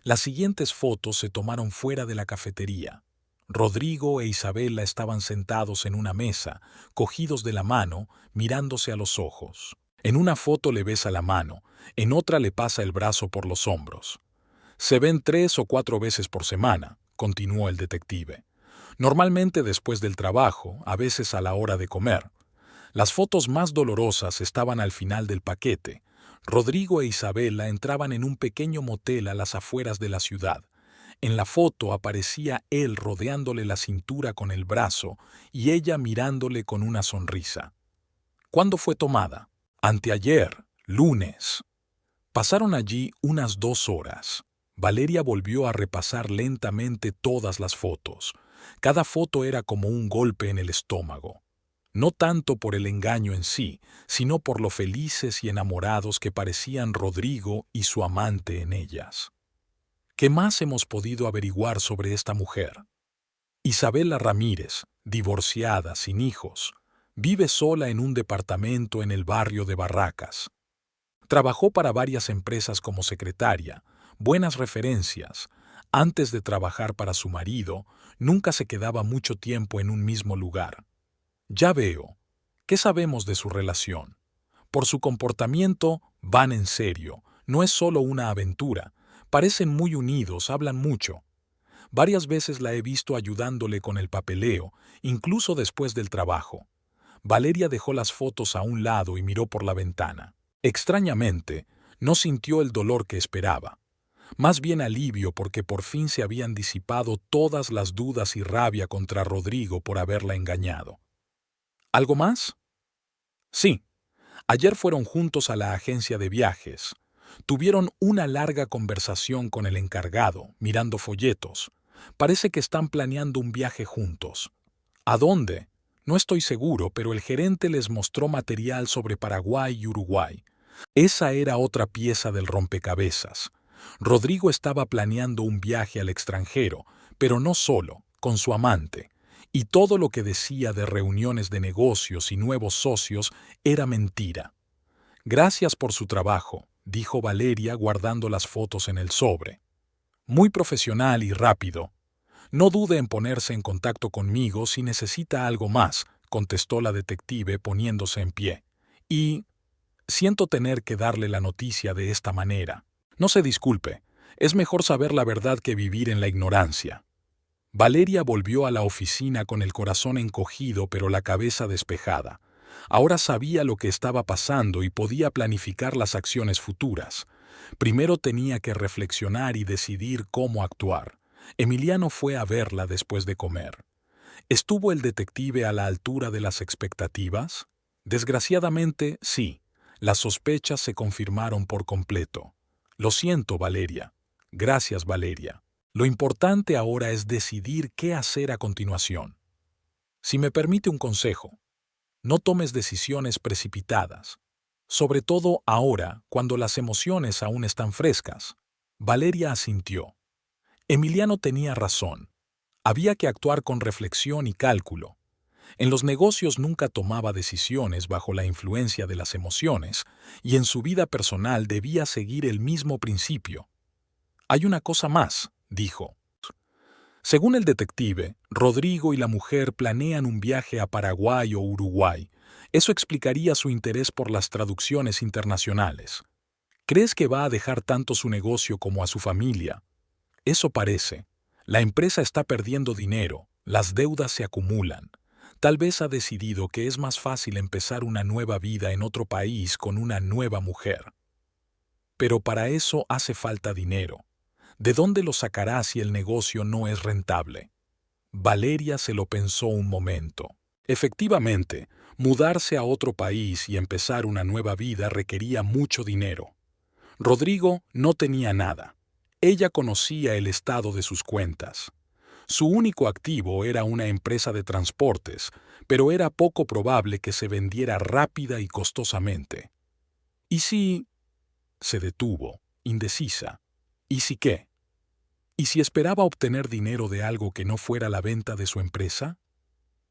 Las siguientes fotos se tomaron fuera de la cafetería. Rodrigo e Isabela estaban sentados en una mesa, cogidos de la mano, mirándose a los ojos. En una foto le besa la mano, en otra le pasa el brazo por los hombros. Se ven 3 o 4 veces por semana, continuó el detective. Normalmente después del trabajo, a veces a la hora de comer. Las fotos más dolorosas estaban al final del paquete. Rodrigo e Isabela entraban en un pequeño motel a las afueras de la ciudad. En la foto aparecía él rodeándole la cintura con el brazo y ella mirándole con una sonrisa. ¿Cuándo fue tomada? Anteayer, lunes. Pasaron allí unas 2 horas. Valeria volvió a repasar lentamente todas las fotos. Cada foto era como un golpe en el estómago. No tanto por el engaño en sí, sino por lo felices y enamorados que parecían Rodrigo y su amante en ellas. ¿Qué más hemos podido averiguar sobre esta mujer? Isabela Ramírez, divorciada, sin hijos, vive sola en un departamento en el barrio de Barracas. Trabajó para varias empresas como secretaria, buenas referencias. Antes de trabajar para su marido, nunca se quedaba mucho tiempo en un mismo lugar. Ya veo. ¿Qué sabemos de su relación? Por su comportamiento, van en serio. No es solo una aventura. Parecen muy unidos, hablan mucho. Varias veces la he visto ayudándole con el papeleo, incluso después del trabajo. Valeria dejó las fotos a un lado y miró por la ventana. Extrañamente, no sintió el dolor que esperaba. Más bien alivio porque por fin se habían disipado todas las dudas y rabia contra Rodrigo por haberla engañado. ¿Algo más? Sí. Ayer fueron juntos a la agencia de viajes. Tuvieron una larga conversación con el encargado, mirando folletos. Parece que están planeando un viaje juntos. ¿A dónde? No estoy seguro, pero el gerente les mostró material sobre Paraguay y Uruguay. Esa era otra pieza del rompecabezas. Rodrigo estaba planeando un viaje al extranjero, pero no solo, con su amante. Y todo lo que decía de reuniones de negocios y nuevos socios era mentira. Gracias por su trabajo, dijo Valeria guardando las fotos en el sobre. Muy profesional y rápido. No dude en ponerse en contacto conmigo si necesita algo más, contestó la detective poniéndose en pie. Y siento tener que darle la noticia de esta manera. No se disculpe, es mejor saber la verdad que vivir en la ignorancia. Valeria volvió a la oficina con el corazón encogido pero la cabeza despejada. Ahora sabía lo que estaba pasando y podía planificar las acciones futuras. Primero tenía que reflexionar y decidir cómo actuar. Emiliano fue a verla después de comer. ¿Estuvo el detective a la altura de las expectativas? Desgraciadamente, sí. Las sospechas se confirmaron por completo. Lo siento, Valeria. Gracias, Valeria. Lo importante ahora es decidir qué hacer a continuación. Si me permite un consejo, no tomes decisiones precipitadas, sobre todo ahora, cuando las emociones aún están frescas. Valeria asintió. Emiliano tenía razón. Había que actuar con reflexión y cálculo. En los negocios nunca tomaba decisiones bajo la influencia de las emociones, y en su vida personal debía seguir el mismo principio. Hay una cosa más, dijo. Según el detective, Rodrigo y la mujer planean un viaje a Paraguay o Uruguay. Eso explicaría su interés por las traducciones internacionales. ¿Crees que va a dejar tanto su negocio como a su familia? Eso parece. La empresa está perdiendo dinero, las deudas se acumulan. Tal vez ha decidido que es más fácil empezar una nueva vida en otro país con una nueva mujer. Pero para eso hace falta dinero. ¿De dónde lo sacará si el negocio no es rentable? Valeria se lo pensó un momento. Efectivamente, mudarse a otro país y empezar una nueva vida requería mucho dinero. Rodrigo no tenía nada. Ella conocía el estado de sus cuentas. Su único activo era una empresa de transportes, pero era poco probable que se vendiera rápida y costosamente. ¿Y si...? Se detuvo, indecisa. ¿Y si qué? ¿Y si esperaba obtener dinero de algo que no fuera la venta de su empresa?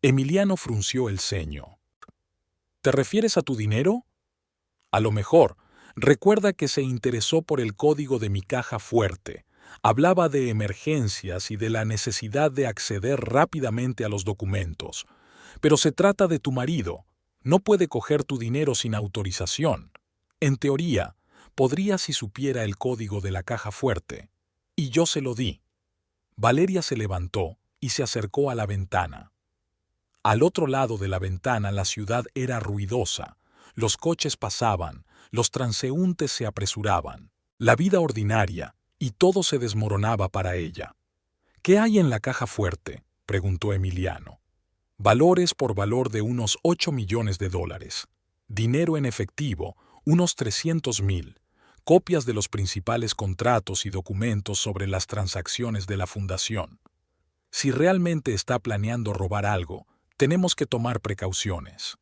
Emiliano frunció el ceño. ¿Te refieres a tu dinero? A lo mejor, recuerda que se interesó por el código de mi caja fuerte. Hablaba de emergencias y de la necesidad de acceder rápidamente a los documentos. Pero se trata de tu marido. No puede coger tu dinero sin autorización. En teoría, podría si supiera el código de la caja fuerte. Y yo se lo di. Valeria se levantó y se acercó a la ventana. Al otro lado de la ventana la ciudad era ruidosa. Los coches pasaban, los transeúntes se apresuraban. La vida ordinaria, y todo se desmoronaba para ella. ¿Qué hay en la caja fuerte?, preguntó Emiliano. Valores por valor de unos 8 millones de dólares. Dinero en efectivo, unos 300.000. Copias de los principales contratos y documentos sobre las transacciones de la fundación. Si realmente está planeando robar algo, tenemos que tomar precauciones.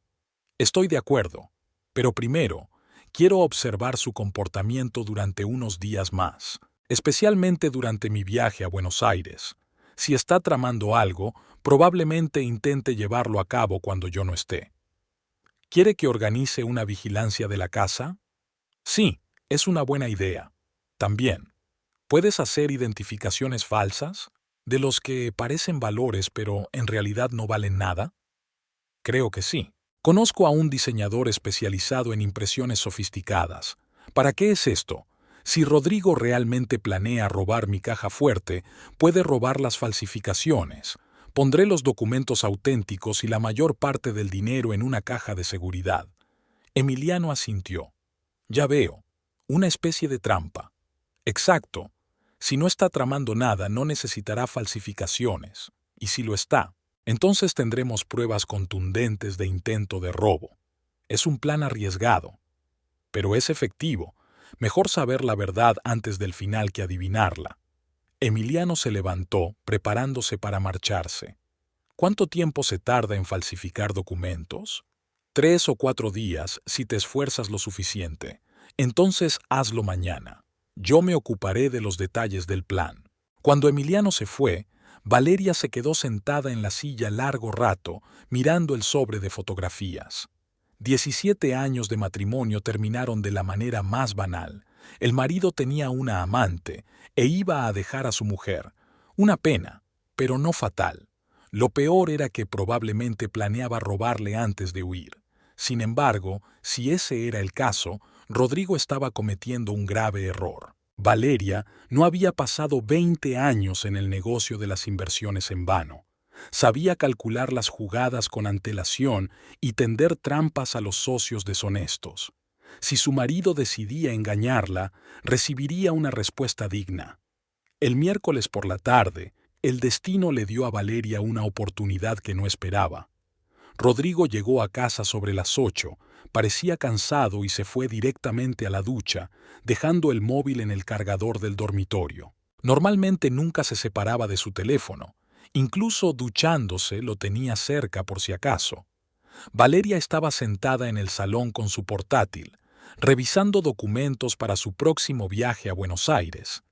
Estoy de acuerdo, pero primero, quiero observar su comportamiento durante unos días más, especialmente durante mi viaje a Buenos Aires. Si está tramando algo, probablemente intente llevarlo a cabo cuando yo no esté. ¿Quiere que organice una vigilancia de la casa? Sí, es una buena idea. También, ¿puedes hacer identificaciones falsas? ¿De los que parecen valores pero en realidad no valen nada? Creo que sí. Conozco a un diseñador especializado en impresiones sofisticadas. ¿Para qué es esto? Si Rodrigo realmente planea robar mi caja fuerte, puede robar las falsificaciones. Pondré los documentos auténticos y la mayor parte del dinero en una caja de seguridad. Emiliano asintió. Ya veo. Una especie de trampa. Exacto. Si no está tramando nada, no necesitará falsificaciones. Y si lo está, entonces tendremos pruebas contundentes de intento de robo. Es un plan arriesgado, pero es efectivo. Mejor saber la verdad antes del final que adivinarla. Emiliano se levantó, preparándose para marcharse. ¿Cuánto tiempo se tarda en falsificar documentos? 3 o 4 días, si te esfuerzas lo suficiente. Entonces hazlo mañana. Yo me ocuparé de los detalles del plan. Cuando Emiliano se fue, Valeria se quedó sentada en la silla largo rato, mirando el sobre de fotografías. 17 años de matrimonio terminaron de la manera más banal. El marido tenía una amante e iba a dejar a su mujer. Una pena, pero no fatal. Lo peor era que probablemente planeaba robarle antes de huir. Sin embargo, si ese era el caso, Rodrigo estaba cometiendo un grave error. Valeria no había pasado 20 años en el negocio de las inversiones en vano. Sabía calcular las jugadas con antelación y tender trampas a los socios deshonestos. Si su marido decidía engañarla, recibiría una respuesta digna. El miércoles por la tarde, el destino le dio a Valeria una oportunidad que no esperaba. Rodrigo llegó a casa sobre las 8, parecía cansado y se fue directamente a la ducha, dejando el móvil en el cargador del dormitorio. Normalmente nunca se separaba de su teléfono, incluso duchándose lo tenía cerca por si acaso. Valeria estaba sentada en el salón con su portátil, revisando documentos para su próximo viaje a Buenos Aires.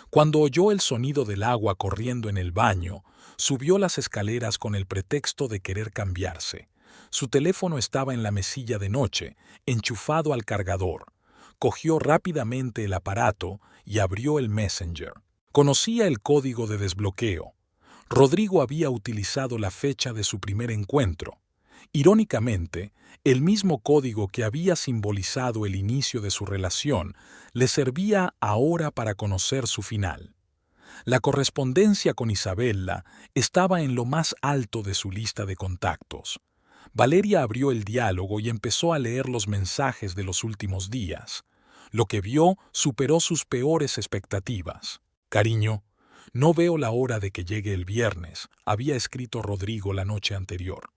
Cuando oyó el sonido del agua corriendo en el baño, subió las escaleras con el pretexto de querer cambiarse. Su teléfono estaba en la mesilla de noche, enchufado al cargador. Cogió rápidamente el aparato y abrió el Messenger. Conocía el código de desbloqueo. Rodrigo había utilizado la fecha de su primer encuentro. Irónicamente, el mismo código que había simbolizado el inicio de su relación le servía ahora para conocer su final. La correspondencia con Isabella estaba en lo más alto de su lista de contactos. Valeria abrió el diálogo y empezó a leer los mensajes de los últimos días. Lo que vio superó sus peores expectativas. Cariño, No veo la hora de que llegue el viernes, había escrito Rodrigo la noche anterior.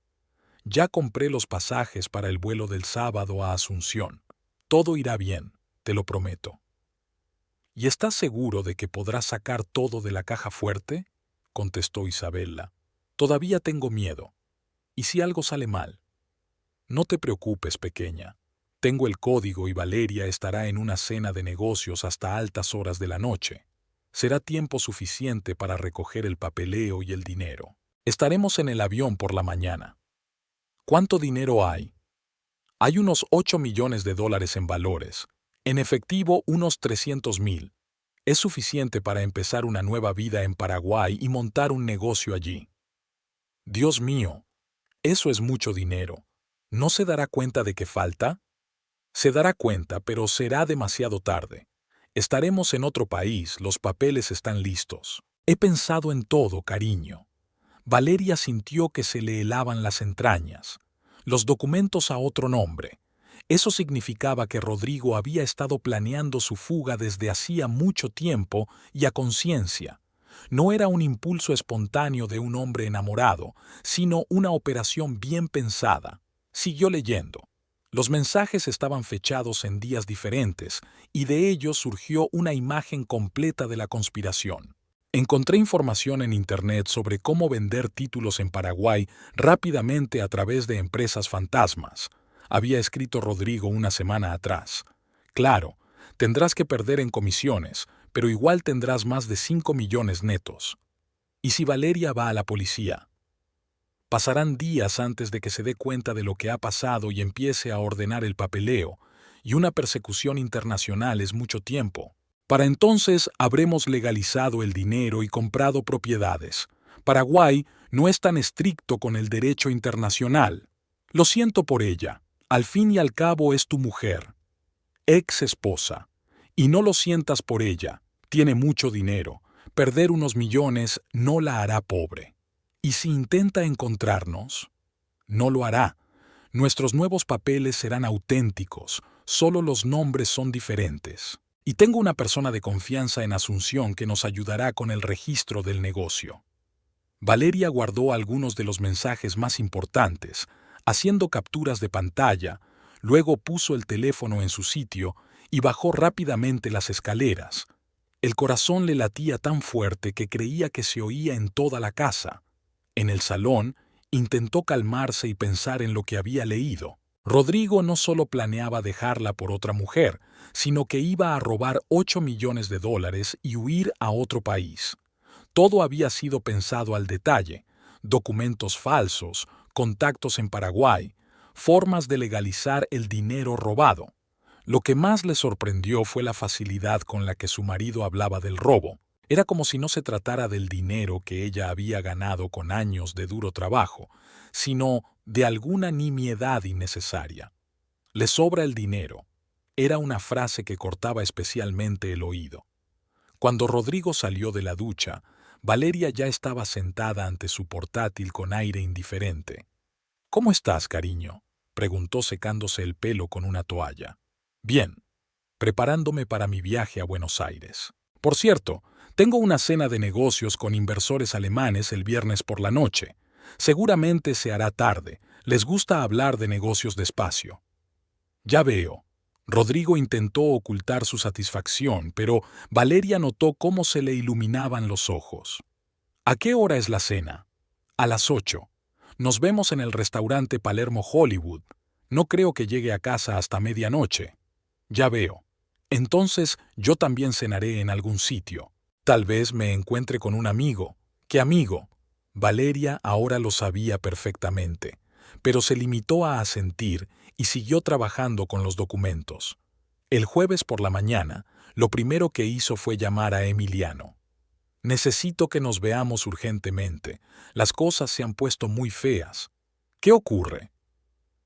Ya compré los pasajes para el vuelo del sábado a Asunción. Todo irá bien, te lo prometo. ¿Y estás seguro de que podrás sacar todo de la caja fuerte? Contestó Isabela. Todavía tengo miedo. ¿Y si algo sale mal? No te preocupes, pequeña. Tengo el código y Valeria estará en una cena de negocios hasta altas horas de la noche. Será tiempo suficiente para recoger el papeleo y el dinero. Estaremos en el avión por la mañana. ¿Cuánto dinero hay? Hay unos 8 millones de dólares en valores. En efectivo, unos 300.000. Es suficiente para empezar una nueva vida en Paraguay y montar un negocio allí. Dios mío, eso es mucho dinero. ¿No se dará cuenta de que falta? Se dará cuenta, pero será demasiado tarde. Estaremos en otro país, los papeles están listos. He pensado en todo, cariño. Valeria sintió que se le helaban las entrañas. Los documentos a otro nombre. Eso significaba que Rodrigo había estado planeando su fuga desde hacía mucho tiempo y a conciencia. No era un impulso espontáneo de un hombre enamorado, sino una operación bien pensada. Siguió leyendo. Los mensajes estaban fechados en días diferentes, y de ellos surgió una imagen completa de la conspiración. Encontré información en Internet sobre cómo vender títulos en Paraguay rápidamente a través de empresas fantasmas. Había escrito Rodrigo una semana atrás. Claro, tendrás que perder en comisiones, pero igual tendrás más de 5 millones netos. ¿Y si Valeria va a la policía? Pasarán días antes de que se dé cuenta de lo que ha pasado y empiece a ordenar el papeleo, y una persecución internacional es mucho tiempo. Para entonces habremos legalizado el dinero y comprado propiedades. Paraguay no es tan estricto con el derecho internacional. Lo siento por ella. Al fin y al cabo es tu mujer, ex esposa. Y no lo sientas por ella. Tiene mucho dinero. Perder unos millones no la hará pobre. ¿Y si intenta encontrarnos? No lo hará. Nuestros nuevos papeles serán auténticos, solo los nombres son diferentes. Y tengo una persona de confianza en Asunción que nos ayudará con el registro del negocio. Valeria guardó algunos de los mensajes más importantes, haciendo capturas de pantalla, luego puso el teléfono en su sitio y bajó rápidamente las escaleras. El corazón le latía tan fuerte que creía que se oía en toda la casa. En el salón, intentó calmarse y pensar en lo que había leído. Rodrigo no solo planeaba dejarla por otra mujer, sino que iba a robar 8 millones de dólares y huir a otro país. Todo había sido pensado al detalle: documentos falsos, contactos en Paraguay, formas de legalizar el dinero robado. Lo que más le sorprendió fue la facilidad con la que su marido hablaba del robo. Era como si no se tratara del dinero que ella había ganado con años de duro trabajo, sino de alguna nimiedad innecesaria. «Le sobra el dinero», era una frase que cortaba especialmente el oído. Cuando Rodrigo salió de la ducha, Valeria ya estaba sentada ante su portátil con aire indiferente. «¿Cómo estás, cariño?», preguntó secándose el pelo con una toalla. «Bien, preparándome para mi viaje a Buenos Aires. Por cierto, tengo una cena de negocios con inversores alemanes el viernes por la noche. Seguramente se hará tarde. Les gusta hablar de negocios despacio». «Ya veo». Rodrigo intentó ocultar su satisfacción, pero Valeria notó cómo se le iluminaban los ojos. «¿A qué hora es la cena?» «A las 8. Nos vemos en el restaurante Palermo Hollywood. No creo que llegue a casa hasta medianoche». «Ya veo. Entonces yo también cenaré en algún sitio. Tal vez me encuentre con un amigo». «¿Qué amigo?» Valeria ahora lo sabía perfectamente, pero se limitó a asentir y siguió trabajando con los documentos. El jueves por la mañana, lo primero que hizo fue llamar a Emiliano. «Necesito que nos veamos urgentemente. Las cosas se han puesto muy feas. ¿Qué ocurre?»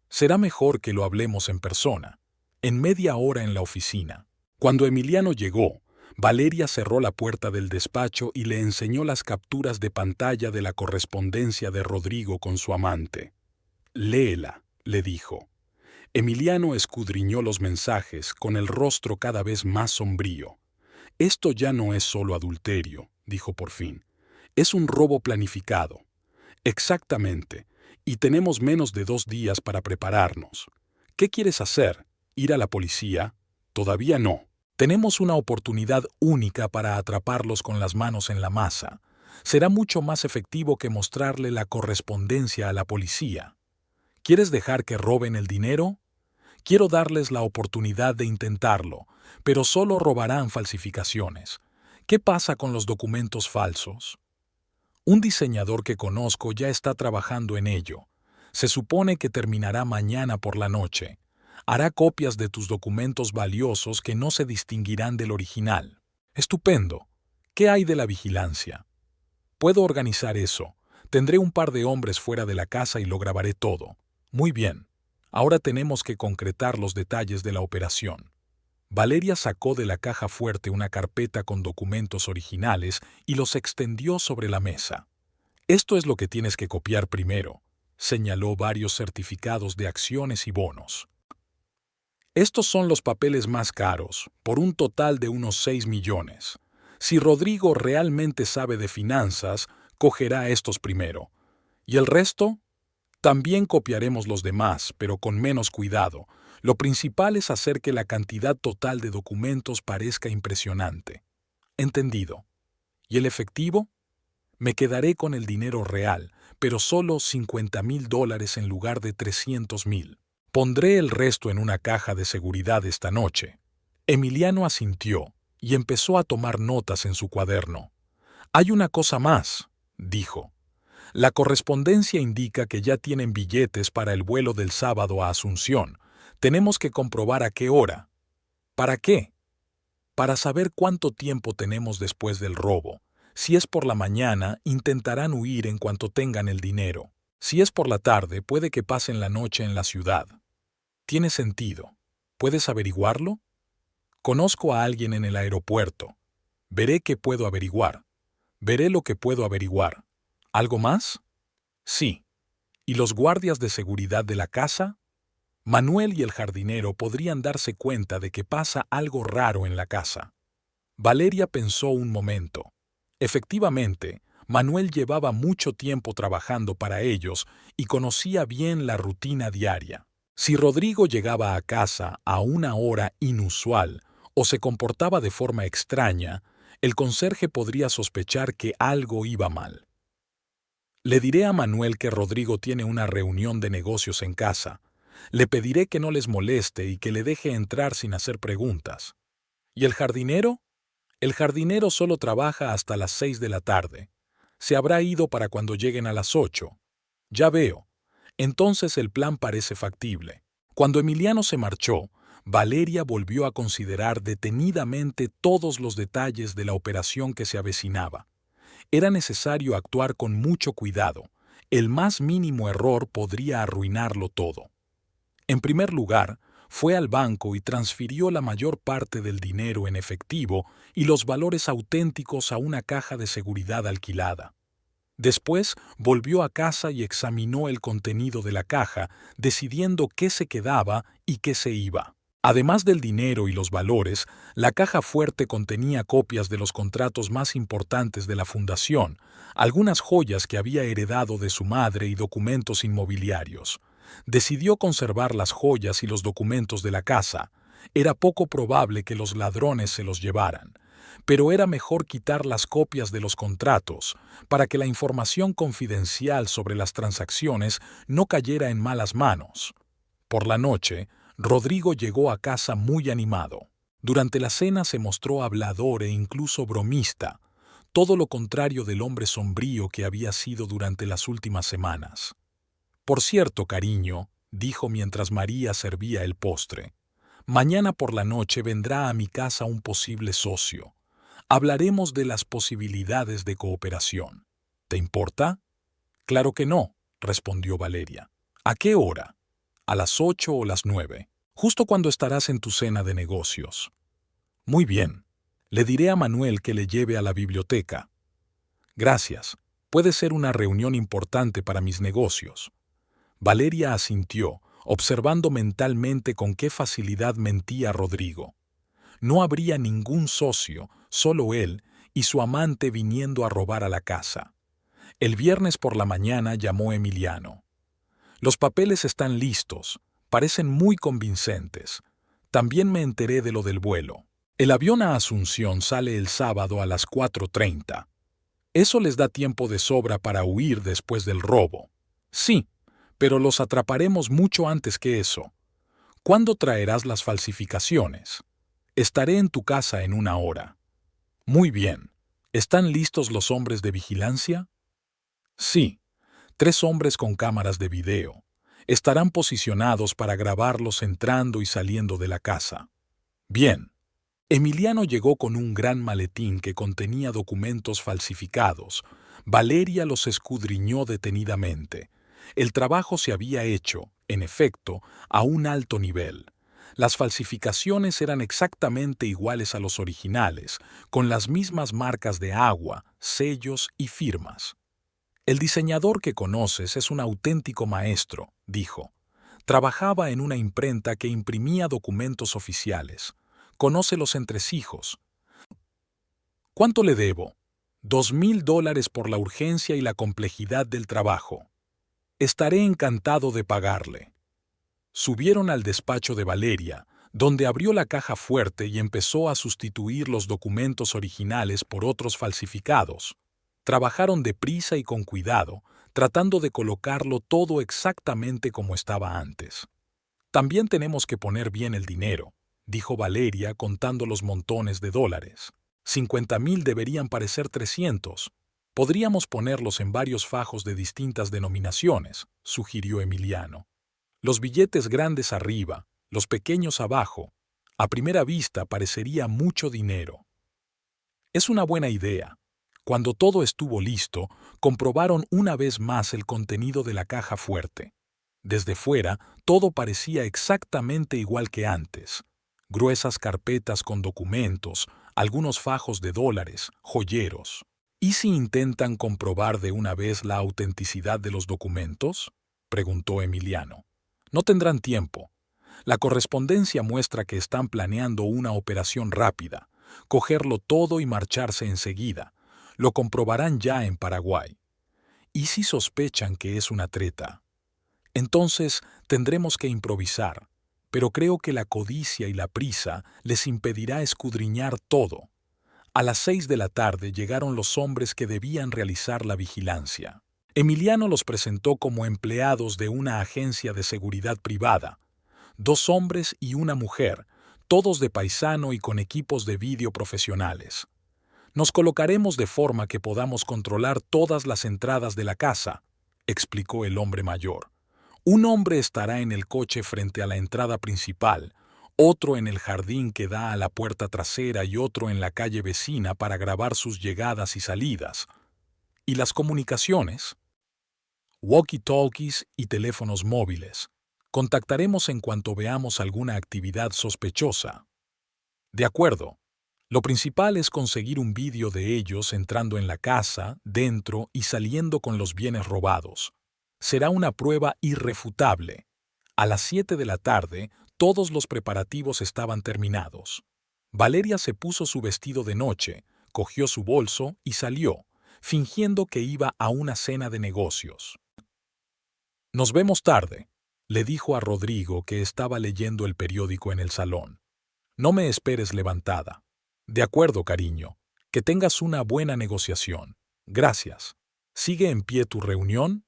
«Será mejor que lo hablemos en persona. En media hora en la oficina». Cuando Emiliano llegó, Valeria cerró la puerta del despacho y le enseñó las capturas de pantalla de la correspondencia de Rodrigo con su amante. «Léela», le dijo. Emiliano escudriñó los mensajes con el rostro cada vez más sombrío. «Esto ya no es solo adulterio», dijo por fin. Es un robo planificado. Exactamente. Y tenemos menos de 2 días para prepararnos. ¿Qué quieres hacer? ¿Ir a la policía? Todavía no. Tenemos una oportunidad única para atraparlos con las manos en la masa. Será mucho más efectivo que mostrarle la correspondencia a la policía. ¿Quieres dejar que roben el dinero? Quiero darles la oportunidad de intentarlo, pero solo robarán falsificaciones. ¿Qué pasa con los documentos falsos? Un diseñador que conozco ya está trabajando en ello. Se supone que terminará mañana por la noche. Hará copias de tus documentos valiosos que no se distinguirán del original. Estupendo. ¿Qué hay de la vigilancia? Puedo organizar eso. Tendré un par de hombres fuera de la casa y lo grabaré todo. Muy bien. Ahora tenemos que concretar los detalles de la operación. Valeria sacó de la caja fuerte una carpeta con documentos originales y los extendió sobre la mesa. Esto es lo que tienes que copiar primero. Señaló varios certificados de acciones y bonos. Estos son los papeles más caros, por un total de unos 6 millones. Si Rodrigo realmente sabe de finanzas, cogerá estos primero. ¿Y el resto? También copiaremos los demás, pero con menos cuidado. Lo principal es hacer que la cantidad total de documentos parezca impresionante. Entendido. ¿Y el efectivo? Me quedaré con el dinero real, pero solo $50,000 en lugar de 300,000. Pondré el resto en una caja de seguridad esta noche. Emiliano asintió y empezó a tomar notas en su cuaderno. Hay una cosa más, dijo. La correspondencia indica que ya tienen billetes para el vuelo del sábado a Asunción. Tenemos que comprobar a qué hora. ¿Para qué? Para saber cuánto tiempo tenemos después del robo. Si es por la mañana, intentarán huir en cuanto tengan el dinero. Si es por la tarde, puede que pasen la noche en la ciudad. Tiene sentido. ¿Puedes averiguarlo? Conozco a alguien en el aeropuerto. Veré qué puedo averiguar. Veré lo que puedo averiguar. ¿Algo más? Sí. ¿Y los guardias de seguridad de la casa? Manuel y el jardinero podrían darse cuenta de que pasa algo raro en la casa. Valeria pensó un momento. Efectivamente, Manuel llevaba mucho tiempo trabajando para ellos y conocía bien la rutina diaria. Si Rodrigo llegaba a casa a una hora inusual o se comportaba de forma extraña, el conserje podría sospechar que algo iba mal. Le diré a Manuel que Rodrigo tiene una reunión de negocios en casa. Le pediré que no les moleste y que le deje entrar sin hacer preguntas. ¿Y el jardinero? El jardinero solo trabaja hasta las 6 de la tarde. Se habrá ido para cuando lleguen a las 8. Ya veo. Entonces el plan parece factible. Cuando Emiliano se marchó, Valeria volvió a considerar detenidamente todos los detalles de la operación que se avecinaba. Era necesario actuar con mucho cuidado. El más mínimo error podría arruinarlo todo. En primer lugar, fue al banco y transfirió la mayor parte del dinero en efectivo y los valores auténticos a una caja de seguridad alquilada. Después volvió a casa y examinó el contenido de la caja, decidiendo qué se quedaba y qué se iba. Además del dinero y los valores, la caja fuerte contenía copias de los contratos más importantes de la fundación, algunas joyas que había heredado de su madre y documentos inmobiliarios. Decidió conservar las joyas y los documentos de la casa. Era poco probable que los ladrones se los llevaran, pero era mejor quitar las copias de los contratos para que la información confidencial sobre las transacciones no cayera en malas manos. Por la noche, Rodrigo llegó a casa muy animado. Durante la cena se mostró hablador e incluso bromista, todo lo contrario del hombre sombrío que había sido durante las últimas semanas. Por cierto, cariño, dijo mientras María servía el postre, mañana por la noche vendrá a mi casa un posible socio. Hablaremos de las posibilidades de cooperación. ¿Te importa? Claro que no, respondió Valeria. ¿A qué hora? ¿A las 8 o las 9? Justo cuando estarás en tu cena de negocios. Muy bien. Le diré a Manuel que le lleve a la biblioteca. Gracias. Puede ser una reunión importante para mis negocios. Valeria asintió, observando mentalmente con qué facilidad mentía Rodrigo. No habría ningún socio, solo él, y su amante viniendo a robar a la casa. El viernes por la mañana llamó Emiliano. Los papeles están listos, parecen muy convincentes. También me enteré de lo del vuelo. El avión a Asunción sale el sábado a las 4:30. Eso les da tiempo de sobra para huir después del robo. Sí, pero los atraparemos mucho antes que eso. ¿Cuándo traerás las falsificaciones? Estaré en tu casa en 1 hora. Muy bien. ¿Están listos los hombres de vigilancia? Sí. 3 hombres con cámaras de video. Estarán posicionados para grabarlos entrando y saliendo de la casa. Bien. Emiliano llegó con un gran maletín que contenía documentos falsificados. Valeria los escudriñó detenidamente. El trabajo se había hecho, en efecto, a un alto nivel. Las falsificaciones eran exactamente iguales a los originales, con las mismas marcas de agua, sellos y firmas. El diseñador que conoces es un auténtico maestro, dijo. Trabajaba en una imprenta que imprimía documentos oficiales. Conoce los entresijos. ¿Cuánto le debo? $2,000 por la urgencia y la complejidad del trabajo. Estaré encantado de pagarle. Subieron al despacho de Valeria, donde abrió la caja fuerte y empezó a sustituir los documentos originales por otros falsificados. Trabajaron deprisa y con cuidado, tratando de colocarlo todo exactamente como estaba antes. También tenemos que poner bien el dinero, dijo Valeria contando los montones de dólares. 50,000 deberían parecer 300. Podríamos ponerlos en varios fajos de distintas denominaciones, sugirió Emiliano. Los billetes grandes arriba, los pequeños abajo. A primera vista parecería mucho dinero. Es una buena idea. Cuando todo estuvo listo, comprobaron una vez más el contenido de la caja fuerte. Desde fuera, todo parecía exactamente igual que antes. Gruesas carpetas con documentos, algunos fajos de dólares, joyeros. ¿Y si intentan comprobar de una vez la autenticidad de los documentos?, preguntó Emiliano. No tendrán tiempo. La correspondencia muestra que están planeando una operación rápida, cogerlo todo y marcharse enseguida. Lo comprobarán ya en Paraguay. ¿Y si sospechan que es una treta? Entonces tendremos que improvisar, pero creo que la codicia y la prisa les impedirá escudriñar todo. A las 6 de la tarde llegaron los hombres que debían realizar la vigilancia. Emiliano los presentó como empleados de una agencia de seguridad privada. 2 hombres y una mujer, todos de paisano y con equipos de vídeo profesionales. Nos colocaremos de forma que podamos controlar todas las entradas de la casa, explicó el hombre mayor. Un hombre estará en el coche frente a la entrada principal, otro en el jardín que da a la puerta trasera y otro en la calle vecina para grabar sus llegadas y salidas. ¿Y las comunicaciones? Walkie-talkies y teléfonos móviles. Contactaremos en cuanto veamos alguna actividad sospechosa. De acuerdo. Lo principal es conseguir un vídeo de ellos entrando en la casa, dentro y saliendo con los bienes robados. Será una prueba irrefutable. A las 7 de la tarde, todos los preparativos estaban terminados. Valeria se puso su vestido de noche, cogió su bolso y salió, fingiendo que iba a una cena de negocios. «Nos vemos tarde», le dijo a Rodrigo, que estaba leyendo el periódico en el salón. «No me esperes levantada». «De acuerdo, cariño. Que tengas una buena negociación. Gracias. ¿Sigue en pie tu reunión?»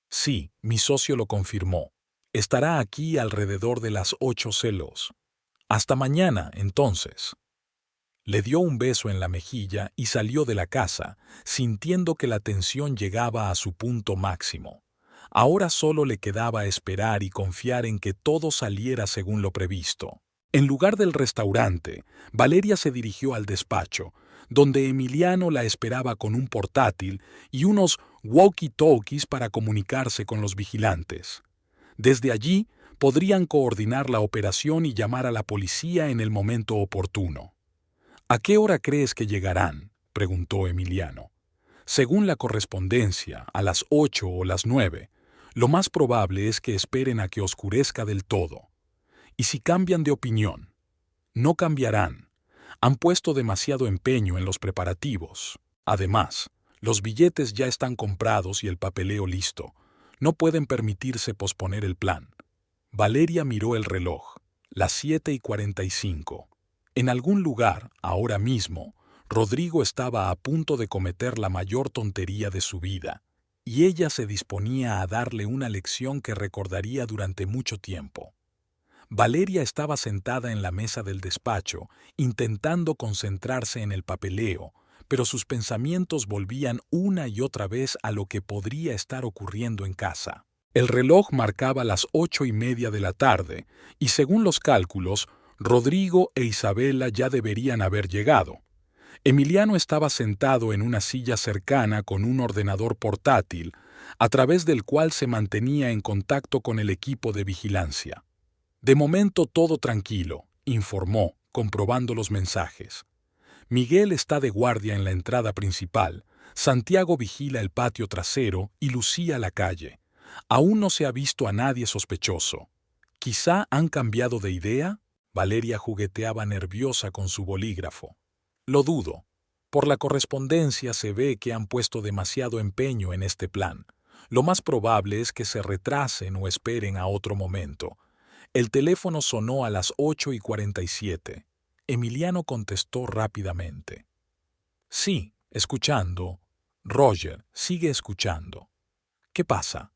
«Sí, mi socio lo confirmó. Estará aquí alrededor de las 8 celos. Hasta mañana, entonces». Le dio un beso en la mejilla y salió de la casa, sintiendo que la tensión llegaba a su punto máximo. Ahora solo le quedaba esperar y confiar en que todo saliera según lo previsto. En lugar del restaurante, Valeria se dirigió al despacho, donde Emiliano la esperaba con un portátil y unos walkie-talkies para comunicarse con los vigilantes. Desde allí podrían coordinar la operación y llamar a la policía en el momento oportuno. «¿A qué hora crees que llegarán?», preguntó Emiliano. «Según la correspondencia, a las 8 o las 9. Lo más probable es que esperen a que oscurezca del todo. ¿Y si cambian de opinión?» «No cambiarán. Han puesto demasiado empeño en los preparativos. Además, los billetes ya están comprados y el papeleo listo. No pueden permitirse posponer el plan. Valeria miró el reloj. Las 7:45. En algún lugar, ahora mismo, Rodrigo estaba a punto de cometer la mayor tontería de su vida, y ella se disponía a darle una lección que recordaría durante mucho tiempo. Valeria estaba sentada en la mesa del despacho, intentando concentrarse en el papeleo, pero sus pensamientos volvían una y otra vez a lo que podría estar ocurriendo en casa. El reloj marcaba las 8:30 de la tarde, y según los cálculos, Rodrigo e Isabela ya deberían haber llegado. Emiliano estaba sentado en una silla cercana con un ordenador portátil, a través del cual se mantenía en contacto con el equipo de vigilancia. De momento todo tranquilo, informó, comprobando los mensajes. Miguel está de guardia en la entrada principal, Santiago vigila el patio trasero y Lucía la calle. Aún no se ha visto a nadie sospechoso. ¿Quizá han cambiado de idea? Valeria jugueteaba nerviosa con su bolígrafo. Lo dudo. Por la correspondencia se ve que han puesto demasiado empeño en este plan. Lo más probable es que se retrasen o esperen a otro momento. El teléfono sonó a las 8:47. Emiliano contestó rápidamente. Sí, escuchando. Roger, sigue escuchando. ¿Qué pasa?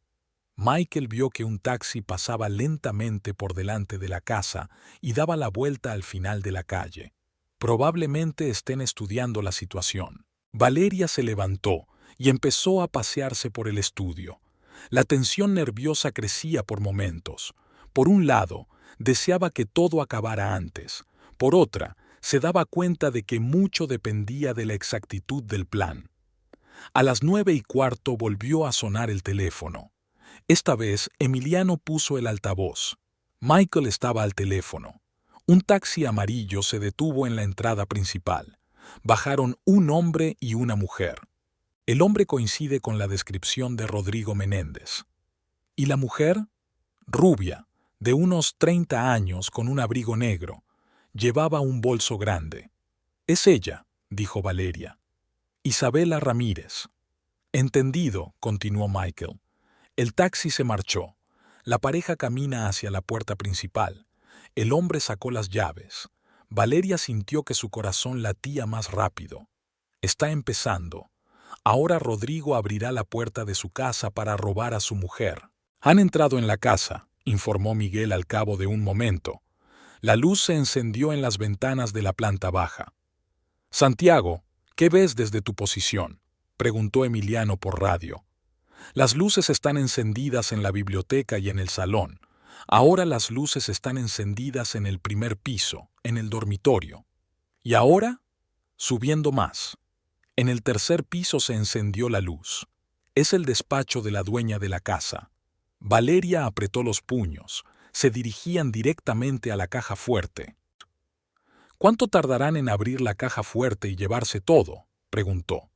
Michael vio que un taxi pasaba lentamente por delante de la casa y daba la vuelta al final de la calle. Probablemente estén estudiando la situación. Valeria se levantó y empezó a pasearse por el estudio. La tensión nerviosa crecía por momentos. Por un lado, deseaba que todo acabara antes. Por otra, se daba cuenta de que mucho dependía de la exactitud del plan. A las 9:15 volvió a sonar el teléfono. Esta vez, Emiliano puso el altavoz. Michael estaba al teléfono. Un taxi amarillo se detuvo en la entrada principal. Bajaron un hombre y una mujer. El hombre coincide con la descripción de Rodrigo Menéndez. ¿Y la mujer? Rubia, de unos 30 años, con un abrigo negro. Llevaba un bolso grande. Es ella, dijo Valeria. Isabela Ramírez. Entendido, continuó Michael. El taxi se marchó. La pareja camina hacia la puerta principal. El hombre sacó las llaves. Valeria sintió que su corazón latía más rápido. Está empezando. Ahora Rodrigo abrirá la puerta de su casa para robar a su mujer. Han entrado en la casa, informó Miguel al cabo de un momento. La luz se encendió en las ventanas de la planta baja. Santiago, ¿qué ves desde tu posición?, preguntó Emiliano por radio. Las luces están encendidas en la biblioteca y en el salón. Ahora las luces están encendidas en el primer piso, en el dormitorio. ¿Y ahora? Subiendo más. En el tercer piso se encendió la luz. Es el despacho de la dueña de la casa. Valeria apretó los puños. Se dirigían directamente a la caja fuerte. ¿Cuánto tardarán en abrir la caja fuerte y llevarse todo?, preguntó.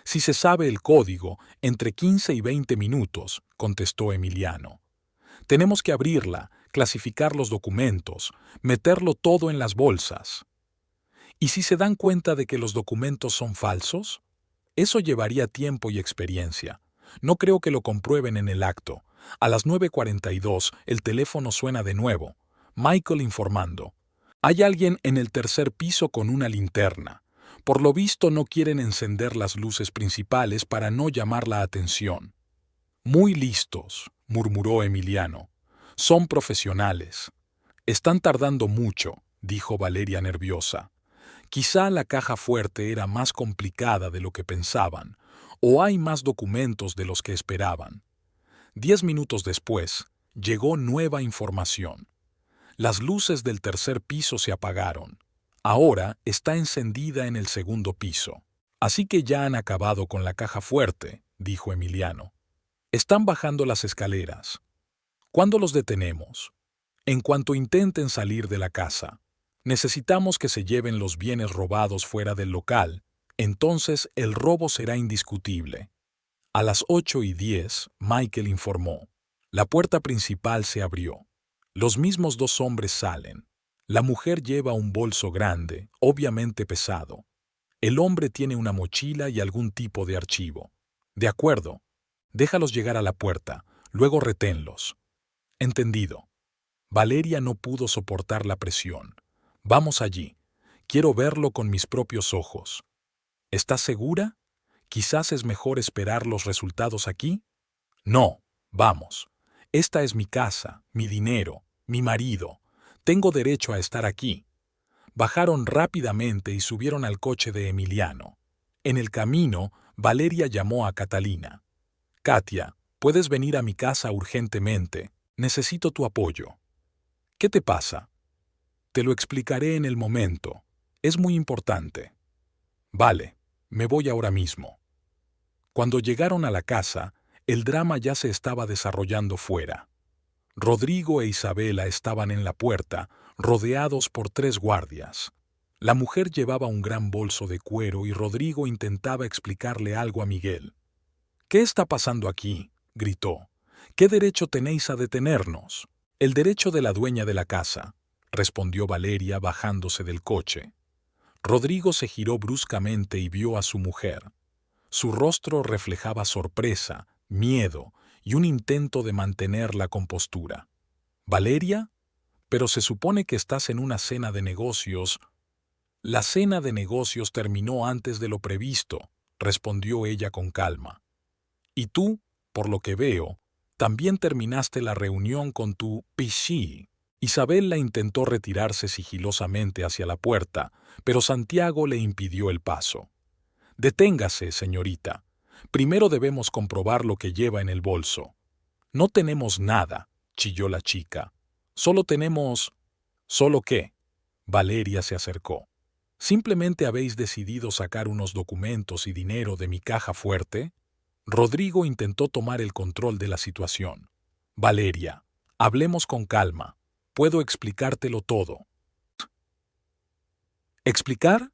Si se sabe el código, entre 15 y 20 minutos, contestó Emiliano. Tenemos que abrirla, clasificar los documentos, meterlo todo en las bolsas. ¿Y si se dan cuenta de que los documentos son falsos? Eso llevaría tiempo y experiencia. No creo que lo comprueben en el acto. A las 9:42 el teléfono suena de nuevo. Michael informando. Hay alguien en el tercer piso con una linterna. Por lo visto no quieren encender las luces principales para no llamar la atención. Muy listos, murmuró Emiliano. Son profesionales. Están tardando mucho, dijo Valeria nerviosa. Quizá la caja fuerte era más complicada de lo que pensaban, o hay más documentos de los que esperaban. 10 minutos después, llegó nueva información. Las luces del tercer piso se apagaron. Ahora está encendida en el segundo piso. Así que ya han acabado con la caja fuerte, dijo Emiliano. Están bajando las escaleras. ¿Cuándo los detenemos? En cuanto intenten salir de la casa. Necesitamos que se lleven los bienes robados fuera del local. Entonces el robo será indiscutible. A las 8:10, Michael informó. La puerta principal se abrió. Los mismos dos hombres salen. La mujer lleva un bolso grande, obviamente pesado. El hombre tiene una mochila y algún tipo de archivo. De acuerdo. Déjalos llegar a la puerta, luego reténlos. Entendido. Valeria no pudo soportar la presión. Vamos allí. Quiero verlo con mis propios ojos. ¿Estás segura? Quizás es mejor esperar los resultados aquí. No, vamos. Esta es mi casa, mi dinero, mi marido. Tengo derecho a estar aquí. Bajaron rápidamente y subieron al coche de Emiliano. En el camino, Valeria llamó a Catalina. Katia, puedes venir a mi casa urgentemente. Necesito tu apoyo. ¿Qué te pasa? Te lo explicaré en el momento. Es muy importante. Vale, me voy ahora mismo. Cuando llegaron a la casa, el drama ya se estaba desarrollando fuera. Rodrigo e Isabela estaban en la puerta, rodeados por 3 guardias. La mujer llevaba un gran bolso de cuero y Rodrigo intentaba explicarle algo a Miguel. «¿Qué está pasando aquí?», gritó. «¿Qué derecho tenéis a detenernos?». «El derecho de la dueña de la casa», respondió Valeria bajándose del coche. Rodrigo se giró bruscamente y vio a su mujer. Su rostro reflejaba sorpresa, miedo y un intento de mantener la compostura. «¿Valeria? Pero se supone que estás en una cena de negocios». «La cena de negocios terminó antes de lo previsto», respondió ella con calma. «Y tú, por lo que veo, también terminaste la reunión con tu pichí». Isabela intentó retirarse sigilosamente hacia la puerta, pero Santiago le impidió el paso. «Deténgase, señorita. Primero debemos comprobar lo que lleva en el bolso». «No tenemos nada», chilló la chica. «Solo tenemos...» «¿Solo qué?». Valeria se acercó. «¿Simplemente habéis decidido sacar unos documentos y dinero de mi caja fuerte?». Rodrigo intentó tomar el control de la situación. «Valeria, hablemos con calma. Puedo explicártelo todo». ¿Explicar?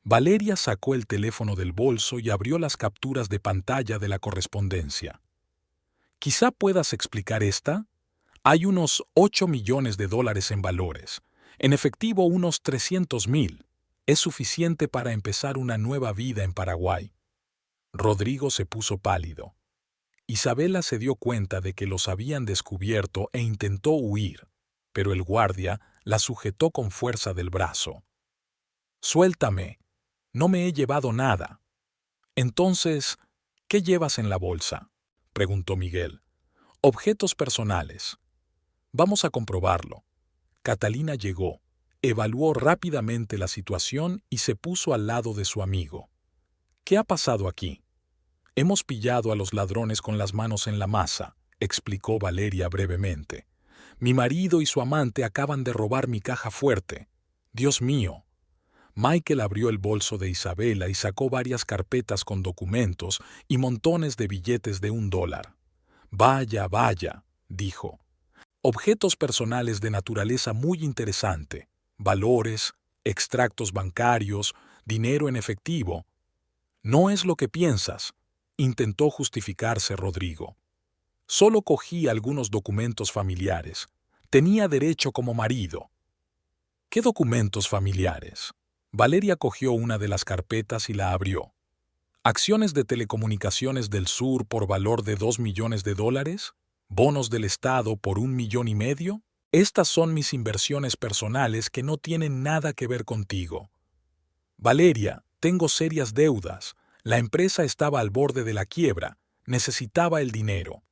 Valeria sacó el teléfono del bolso y abrió las capturas de pantalla de la correspondencia. «Quizá puedas explicar esta. Hay unos 8 millones de dólares en valores. En efectivo unos 300.000. Es suficiente para empezar una nueva vida en Paraguay». Rodrigo se puso pálido. Isabela se dio cuenta de que los habían descubierto e intentó huir, pero el guardia la sujetó con fuerza del brazo. «Suéltame. No me he llevado nada». «Entonces, ¿qué llevas en la bolsa?», preguntó Miguel. «Objetos personales». «Vamos a comprobarlo». Catalina llegó, evaluó rápidamente la situación y se puso al lado de su amigo. «¿Qué ha pasado aquí?». «Hemos pillado a los ladrones con las manos en la masa», explicó Valeria brevemente. «Mi marido y su amante acaban de robar mi caja fuerte. Dios mío». Michael abrió el bolso de Isabela y sacó varias carpetas con documentos y montones de billetes de $1. «Vaya, vaya», dijo. «Objetos personales de naturaleza muy interesante, valores, extractos bancarios, dinero en efectivo». «No es lo que piensas», intentó justificarse Rodrigo. «Solo cogí algunos documentos familiares. Tenía derecho como marido». «¿Qué documentos familiares?». Valeria cogió una de las carpetas y la abrió. «Acciones de Telecomunicaciones del Sur por valor de $2 millones. Bonos del Estado por $1,5 millones. Estas son mis inversiones personales que no tienen nada que ver contigo». «Valeria, tengo serias deudas. La empresa estaba al borde de la quiebra. Necesitaba el dinero.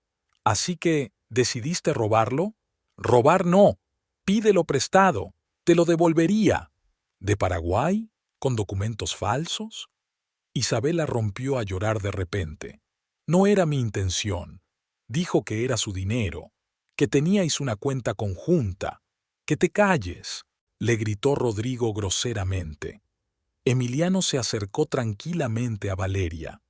Así que, ¿decidiste robarlo?». «Robar no. Pídelo prestado. Te lo devolvería». «¿De Paraguay? ¿Con documentos falsos?». Isabela rompió a llorar de repente. «No era mi intención. Dijo que era su dinero, que teníais una cuenta conjunta. ¡Que te calles!», le gritó Rodrigo groseramente. Emiliano se acercó tranquilamente a Valeria.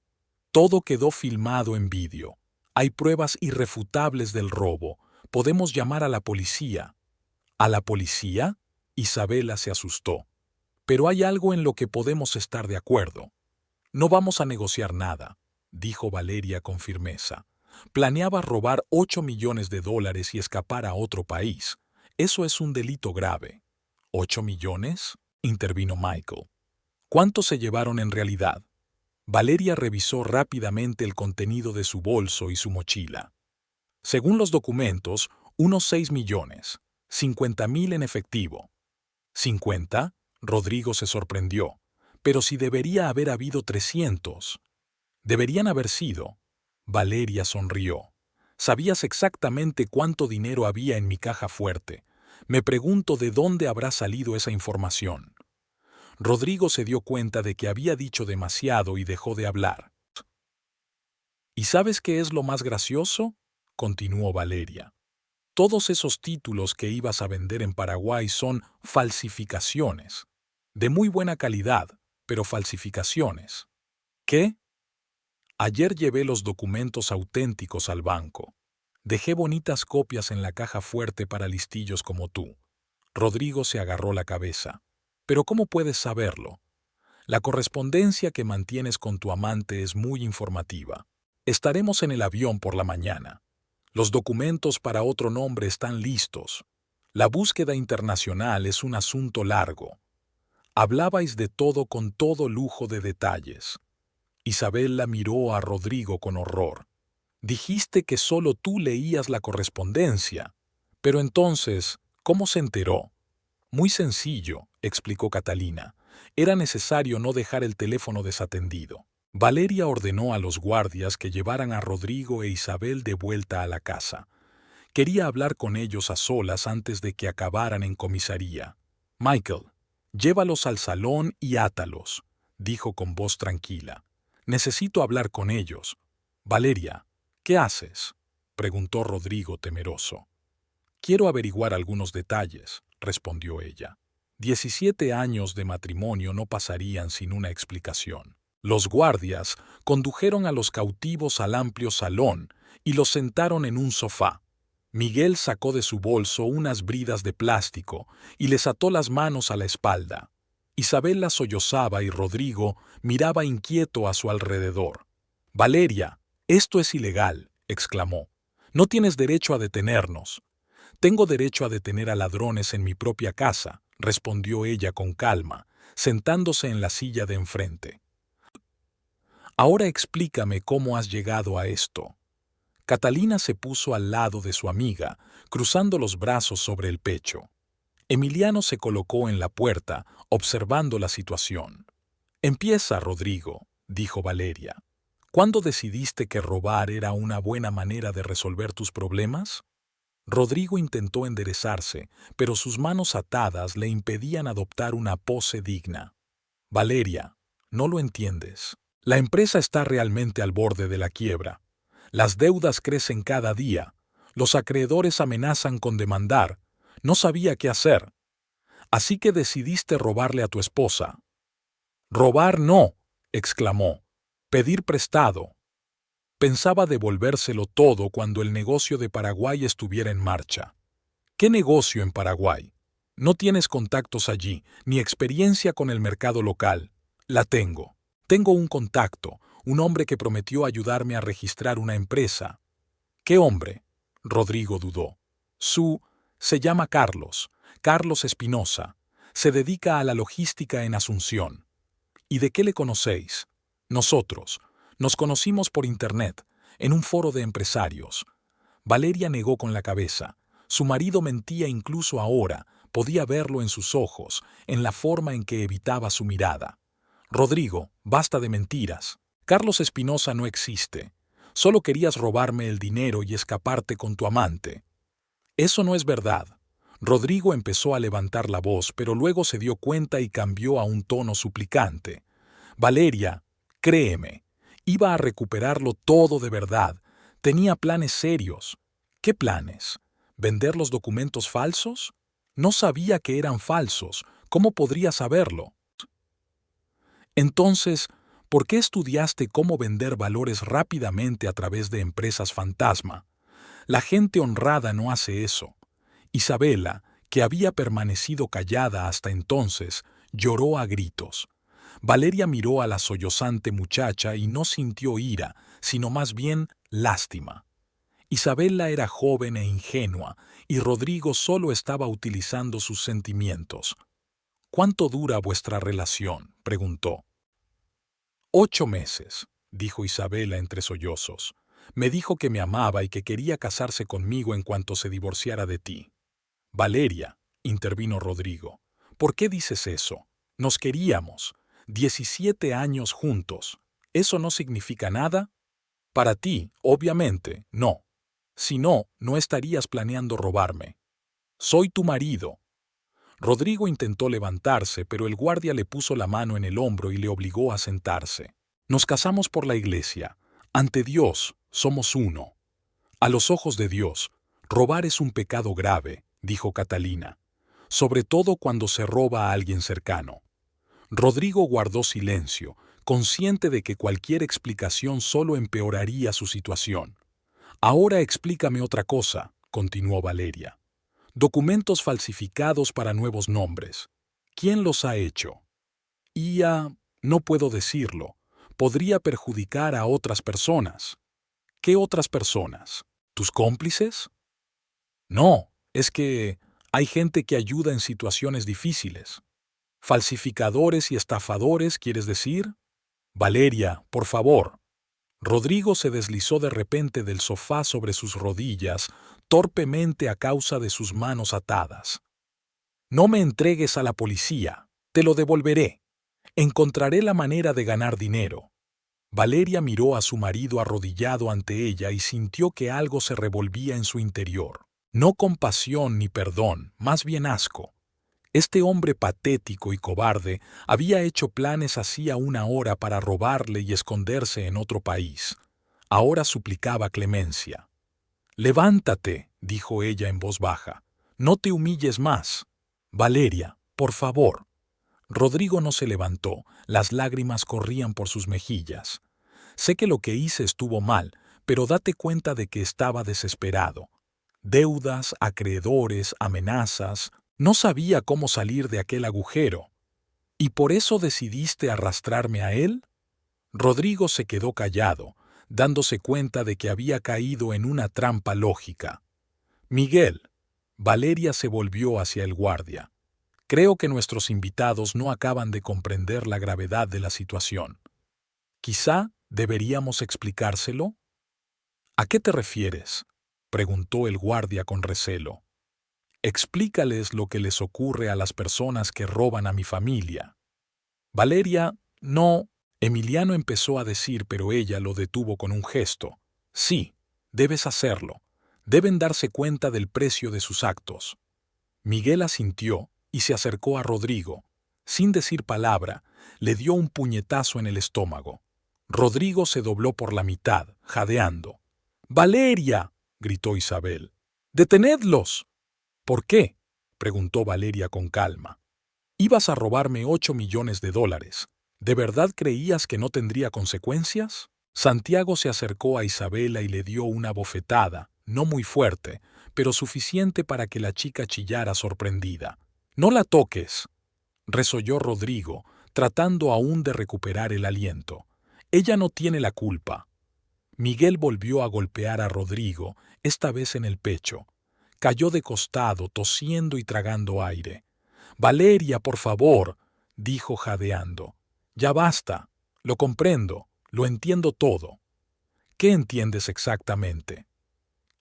«Todo quedó filmado en vídeo. Hay pruebas irrefutables del robo. Podemos llamar a la policía». «¿A la policía?». Isabela se asustó. «Pero hay algo en lo que podemos estar de acuerdo». «No vamos a negociar nada», dijo Valeria con firmeza. «Planeaba robar $8 millones y escapar a otro país. Eso es un delito grave». ¿8 millones? Intervino Michael. ¿Cuánto se llevaron en realidad? Valeria revisó rápidamente el contenido de su bolso y su mochila. Según los documentos, unos 6 millones, 50.000 en efectivo. ¿50? Rodrigo se sorprendió. Pero si debería haber habido 300. Deberían haber sido. Valeria sonrió. Sabías exactamente cuánto dinero había en mi caja fuerte. Me pregunto de dónde habrá salido esa información. Rodrigo se dio cuenta de que había dicho demasiado y dejó de hablar. ¿Y sabes qué es lo más gracioso? Continuó Valeria. Todos esos títulos que ibas a vender en Paraguay son falsificaciones. De muy buena calidad, pero falsificaciones. ¿Qué? Ayer llevé los documentos auténticos al banco. Dejé bonitas copias en la caja fuerte para listillos como tú. Rodrigo se agarró la cabeza. ¿Pero cómo puedes saberlo? La correspondencia que mantienes con tu amante es muy informativa. Estaremos en el avión por la mañana. Los documentos para otro nombre están listos. La búsqueda internacional es un asunto largo. Hablabais de todo con todo lujo de detalles. Isabela miró a Rodrigo con horror. Dijiste que solo tú leías la correspondencia. Pero entonces, ¿cómo se enteró? Muy sencillo, explicó Catalina. Era necesario no dejar el teléfono desatendido. Valeria ordenó a los guardias que llevaran a Rodrigo e Isabel de vuelta a la casa. Quería hablar con ellos a solas antes de que acabaran en comisaría. Michael, llévalos al salón y átalos, dijo con voz tranquila. Necesito hablar con ellos. Valeria, ¿qué haces? Preguntó Rodrigo temeroso. Quiero averiguar algunos detalles, respondió ella. 17 años de matrimonio no pasarían sin una explicación. Los guardias condujeron a los cautivos al amplio salón y los sentaron en un sofá. Miguel sacó de su bolso unas bridas de plástico y les ató las manos a la espalda. Isabel las sollozaba y Rodrigo miraba inquieto a su alrededor. «Valeria, esto es ilegal», exclamó. «No tienes derecho a detenernos». «Tengo derecho a detener a ladrones en mi propia casa», respondió ella con calma, sentándose en la silla de enfrente. «Ahora explícame cómo has llegado a esto». Catalina se puso al lado de su amiga, cruzando los brazos sobre el pecho. Emiliano se colocó en la puerta, observando la situación. «Empieza, Rodrigo», dijo Valeria. «¿Cuándo decidiste que robar era una buena manera de resolver tus problemas?» Rodrigo intentó enderezarse, pero sus manos atadas le impedían adoptar una pose digna. «Valeria, no lo entiendes. La empresa está realmente al borde de la quiebra. Las deudas crecen cada día. Los acreedores amenazan con demandar. No sabía qué hacer. Así que decidiste robarle a tu esposa». «Robar no», exclamó. «Pedir prestado». Pensaba devolvérselo todo cuando el negocio de Paraguay estuviera en marcha. ¿Qué negocio en Paraguay? No tienes contactos allí, ni experiencia con el mercado local. La tengo. Tengo un contacto, un hombre que prometió ayudarme a registrar una empresa. ¿Qué hombre? Rodrigo dudó. Se llama Carlos, Carlos Espinosa. Se dedica a la logística en Asunción. ¿Y de qué le conocéis? Nosotros. Nos conocimos por internet, en un foro de empresarios. Valeria negó con la cabeza. Su marido mentía incluso ahora, podía verlo en sus ojos, en la forma en que evitaba su mirada. «Rodrigo, basta de mentiras. Carlos Espinosa no existe. Solo querías robarme el dinero y escaparte con tu amante». «Eso no es verdad». Rodrigo empezó a levantar la voz, pero luego se dio cuenta y cambió a un tono suplicante. «Valeria, créeme. Iba a recuperarlo todo de verdad. Tenía planes serios». «¿Qué planes? ¿Vender los documentos falsos?» «No sabía que eran falsos. ¿Cómo podría saberlo?» «Entonces, ¿por qué estudiaste cómo vender valores rápidamente a través de empresas fantasma? La gente honrada no hace eso». Isabela, que había permanecido callada hasta entonces, lloró a gritos. Valeria miró a la sollozante muchacha y no sintió ira, sino más bien lástima. Isabela era joven e ingenua, y Rodrigo solo estaba utilizando sus sentimientos. «¿Cuánto dura vuestra relación?», preguntó. «8 meses», dijo Isabela entre sollozos. «Me dijo que me amaba y que quería casarse conmigo en cuanto se divorciara de ti». «Valeria», intervino Rodrigo, «¿por qué dices eso? Nos queríamos. 17 años juntos. ¿Eso no significa nada?» «Para ti, obviamente, no. Si no, no estarías planeando robarme. Soy tu marido». Rodrigo intentó levantarse, pero el guardia le puso la mano en el hombro y le obligó a sentarse. «Nos casamos por la iglesia. Ante Dios, somos uno. A los ojos de Dios, robar es un pecado grave», dijo Catalina, «sobre todo cuando se roba a alguien cercano». Rodrigo guardó silencio, consciente de que cualquier explicación solo empeoraría su situación. «Ahora explícame otra cosa», continuó Valeria. «Documentos falsificados para nuevos nombres. ¿Quién los ha hecho?» No puedo decirlo. Podría perjudicar a otras personas». «¿Qué otras personas? ¿Tus cómplices?» «No, es que hay gente que ayuda en situaciones difíciles». «¿Falsificadores y estafadores, quieres decir?» «Valeria, por favor». Rodrigo se deslizó de repente del sofá sobre sus rodillas, torpemente a causa de sus manos atadas. «No me entregues a la policía. Te lo devolveré. Encontraré la manera de ganar dinero». Valeria miró a su marido arrodillado ante ella y sintió que algo se revolvía en su interior. No compasión ni perdón, más bien asco. Este hombre patético y cobarde había hecho planes hacía una hora para robarle y esconderse en otro país. Ahora suplicaba clemencia. «Levántate», dijo ella en voz baja. «No te humilles más. Valeria, por favor». Rodrigo no se levantó, las lágrimas corrían por sus mejillas. «Sé que lo que hice estuvo mal, pero date cuenta de que estaba desesperado. Deudas, acreedores, amenazas. No sabía cómo salir de aquel agujero. ¿Y por eso decidiste arrastrarme a él?» Rodrigo se quedó callado, dándose cuenta de que había caído en una trampa lógica. «Miguel». Valeria se volvió hacia el guardia. «Creo que nuestros invitados no acaban de comprender la gravedad de la situación. Quizá deberíamos explicárselo». «¿A qué te refieres?», preguntó el guardia con recelo. «Explícales lo que les ocurre a las personas que roban a mi familia». «Valeria, no», Emiliano empezó a decir, pero ella lo detuvo con un gesto. «Sí, debes hacerlo. Deben darse cuenta del precio de sus actos». Miguel asintió y se acercó a Rodrigo. Sin decir palabra, le dio un puñetazo en el estómago. Rodrigo se dobló por la mitad, jadeando. «¡Valeria!», gritó Isabel. «¡Detenedlos!». «¿Por qué?», preguntó Valeria con calma. «Ibas a robarme 8 millones de dólares. ¿De verdad creías que no tendría consecuencias?». Santiago se acercó a Isabela y le dio una bofetada, no muy fuerte, pero suficiente para que la chica chillara sorprendida. «No la toques», resolló Rodrigo, tratando aún de recuperar el aliento. «Ella no tiene la culpa». Miguel volvió a golpear a Rodrigo, esta vez en el pecho. Cayó de costado, tosiendo y tragando aire. «Valeria, por favor», dijo jadeando. «Ya basta. Lo comprendo. Lo entiendo todo». «¿Qué entiendes exactamente?».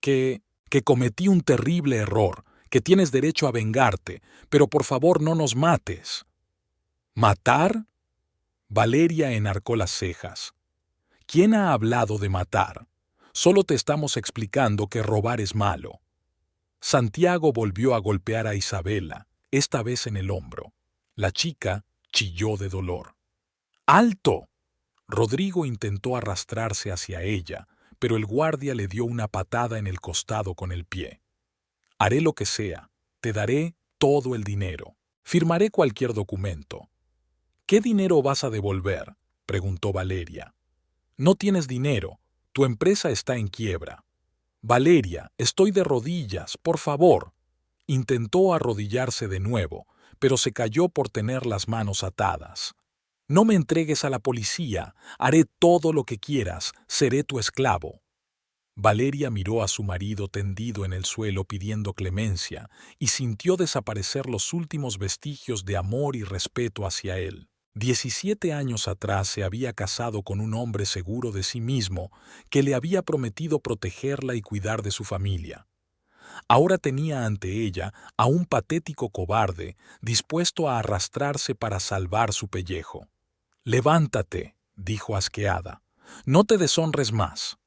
Que cometí un terrible error, que tienes derecho a vengarte, pero por favor no nos mates». «¿Matar?». Valeria enarcó las cejas. «¿Quién ha hablado de matar? Solo te estamos explicando que robar es malo». Santiago volvió a golpear a Isabela, esta vez en el hombro. La chica chilló de dolor. «¡Alto!». Rodrigo intentó arrastrarse hacia ella, pero el guardia le dio una patada en el costado con el pie. «Haré lo que sea. Te daré todo el dinero. Firmaré cualquier documento». «¿Qué dinero vas a devolver?», preguntó Valeria. «No tienes dinero. Tu empresa está en quiebra». «Valeria, estoy de rodillas, por favor». Intentó arrodillarse de nuevo, pero se cayó por tener las manos atadas. «No me entregues a la policía. Haré todo lo que quieras. Seré tu esclavo». Valeria miró a su marido tendido en el suelo pidiendo clemencia y sintió desaparecer los últimos vestigios de amor y respeto hacia él. 17 años atrás se había casado con un hombre seguro de sí mismo que le había prometido protegerla y cuidar de su familia. Ahora tenía ante ella a un patético cobarde dispuesto a arrastrarse para salvar su pellejo. «Levántate», dijo asqueada. «No te deshonres más».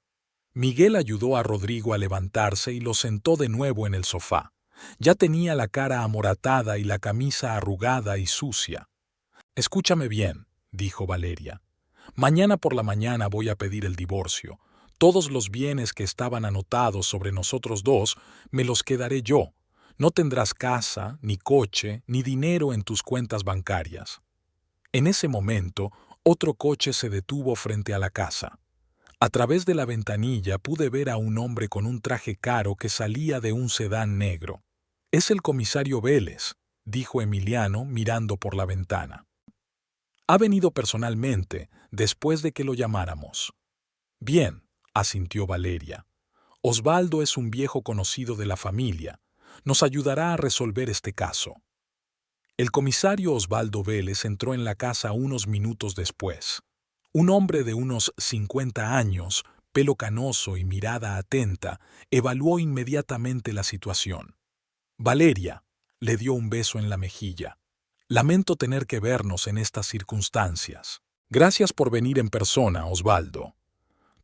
Miguel ayudó a Rodrigo a levantarse y lo sentó de nuevo en el sofá. Ya tenía la cara amoratada y la camisa arrugada y sucia. «Escúchame bien», dijo Valeria. «Mañana por la mañana voy a pedir el divorcio. Todos los bienes que estaban anotados sobre nosotros dos me los quedaré yo. No tendrás casa, ni coche, ni dinero en tus cuentas bancarias». En ese momento, otro coche se detuvo frente a la casa. A través de la ventanilla pude ver a un hombre con un traje caro que salía de un sedán negro. «Es el comisario Vélez», dijo Emiliano mirando por la ventana. «Ha venido personalmente, después de que lo llamáramos». «Bien», asintió Valeria. «Osvaldo es un viejo conocido de la familia. Nos ayudará a resolver este caso». El comisario Osvaldo Vélez entró en la casa unos minutos después. Un hombre de unos 50 años, pelo canoso y mirada atenta, evaluó inmediatamente la situación. «Valeria», le dio un beso en la mejilla. «Lamento tener que vernos en estas circunstancias. Gracias por venir en persona, Osvaldo.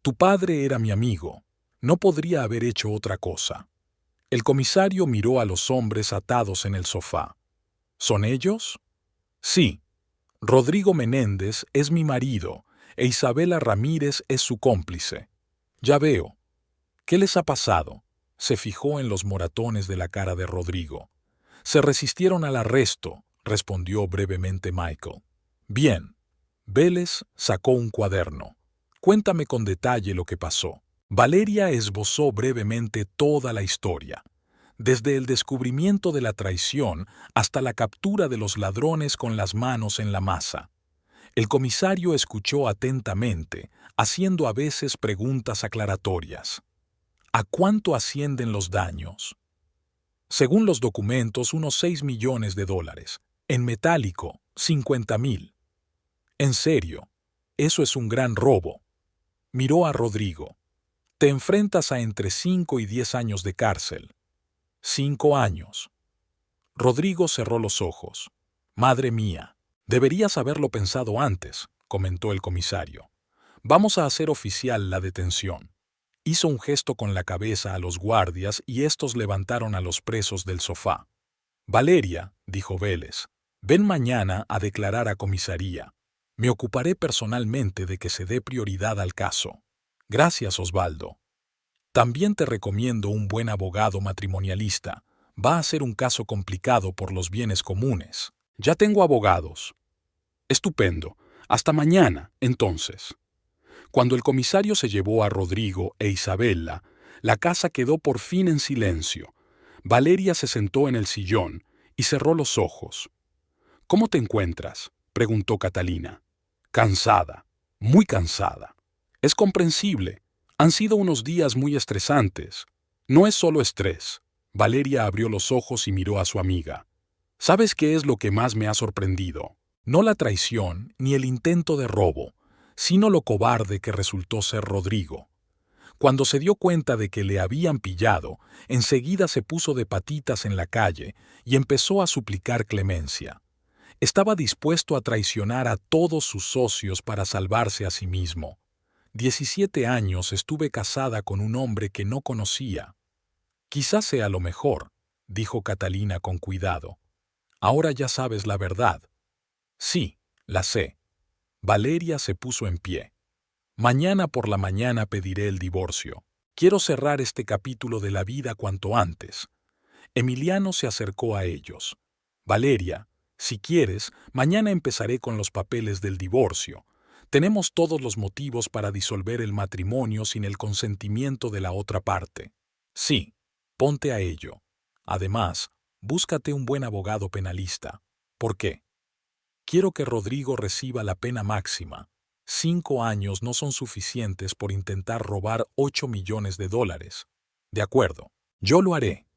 Tu padre era mi amigo. No podría haber hecho otra cosa». El comisario miró a los hombres atados en el sofá. «¿Son ellos?» «Sí. Rodrigo Menéndez es mi marido e Isabela Ramírez es su cómplice». «Ya veo. ¿Qué les ha pasado?». Se fijó en los moratones de la cara de Rodrigo. «Se resistieron al arresto», respondió brevemente Michael. «Bien». Vélez sacó un cuaderno. «Cuéntame con detalle lo que pasó». Valeria esbozó brevemente toda la historia, desde el descubrimiento de la traición hasta la captura de los ladrones con las manos en la masa. El comisario escuchó atentamente, haciendo a veces preguntas aclaratorias. «¿A cuánto ascienden los daños?». «Según los documentos, unos 6 millones de dólares. En metálico, 50.000. «En serio, eso es un gran robo». Miró a Rodrigo. «Te enfrentas a entre 5 y 10 años de cárcel». 5 años. Rodrigo cerró los ojos. «Madre mía, deberías haberlo pensado antes», comentó el comisario. «Vamos a hacer oficial la detención». Hizo un gesto con la cabeza a los guardias y estos levantaron a los presos del sofá. «Valeria», dijo Vélez, «ven mañana a declarar a comisaría. Me ocuparé personalmente de que se dé prioridad al caso». «Gracias, Osvaldo. También te recomiendo un buen abogado matrimonialista. Va a ser un caso complicado por los bienes comunes». «Ya tengo abogados». «Estupendo. Hasta mañana, entonces». Cuando el comisario se llevó a Rodrigo e Isabela, la casa quedó por fin en silencio. Valeria se sentó en el sillón y cerró los ojos. «¿Cómo te encuentras?», preguntó Catalina. «Cansada, muy cansada». «Es comprensible. Han sido unos días muy estresantes». «No es solo estrés». Valeria abrió los ojos y miró a su amiga. «¿Sabes qué es lo que más me ha sorprendido? No la traición ni el intento de robo, sino lo cobarde que resultó ser Rodrigo. Cuando se dio cuenta de que le habían pillado, enseguida se puso de patitas en la calle y empezó a suplicar clemencia. Estaba dispuesto a traicionar a todos sus socios para salvarse a sí mismo. 17 años estuve casada con un hombre que no conocía. «Quizás sea lo mejor», dijo Catalina con cuidado. «Ahora ya sabes la verdad». «Sí, la sé». Valeria se puso en pie. «Mañana por la mañana pediré el divorcio. Quiero cerrar este capítulo de la vida cuanto antes». Emiliano se acercó a ellos. «Valeria, si quieres, mañana empezaré con los papeles del divorcio. Tenemos todos los motivos para disolver el matrimonio sin el consentimiento de la otra parte. Sí, ponte a ello. Además, búscate un buen abogado penalista. ¿Por qué? Quiero que Rodrigo reciba la pena máxima. 5 años no son suficientes por intentar robar 8 millones de dólares. De acuerdo, yo lo haré.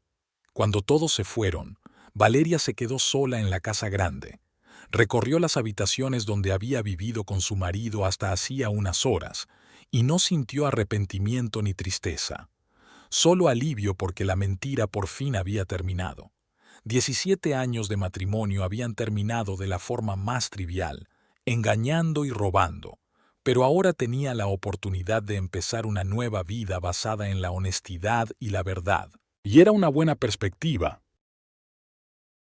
Cuando todos se fueron, Valeria se quedó sola en la casa grande. Recorrió las habitaciones donde había vivido con su marido hasta hacía unas horas, y no sintió arrepentimiento ni tristeza. Solo alivio porque la mentira por fin había terminado. 17 años de matrimonio habían terminado de la forma más trivial, engañando y robando, pero ahora tenía la oportunidad de empezar una nueva vida basada en la honestidad y la verdad. Y era una buena perspectiva.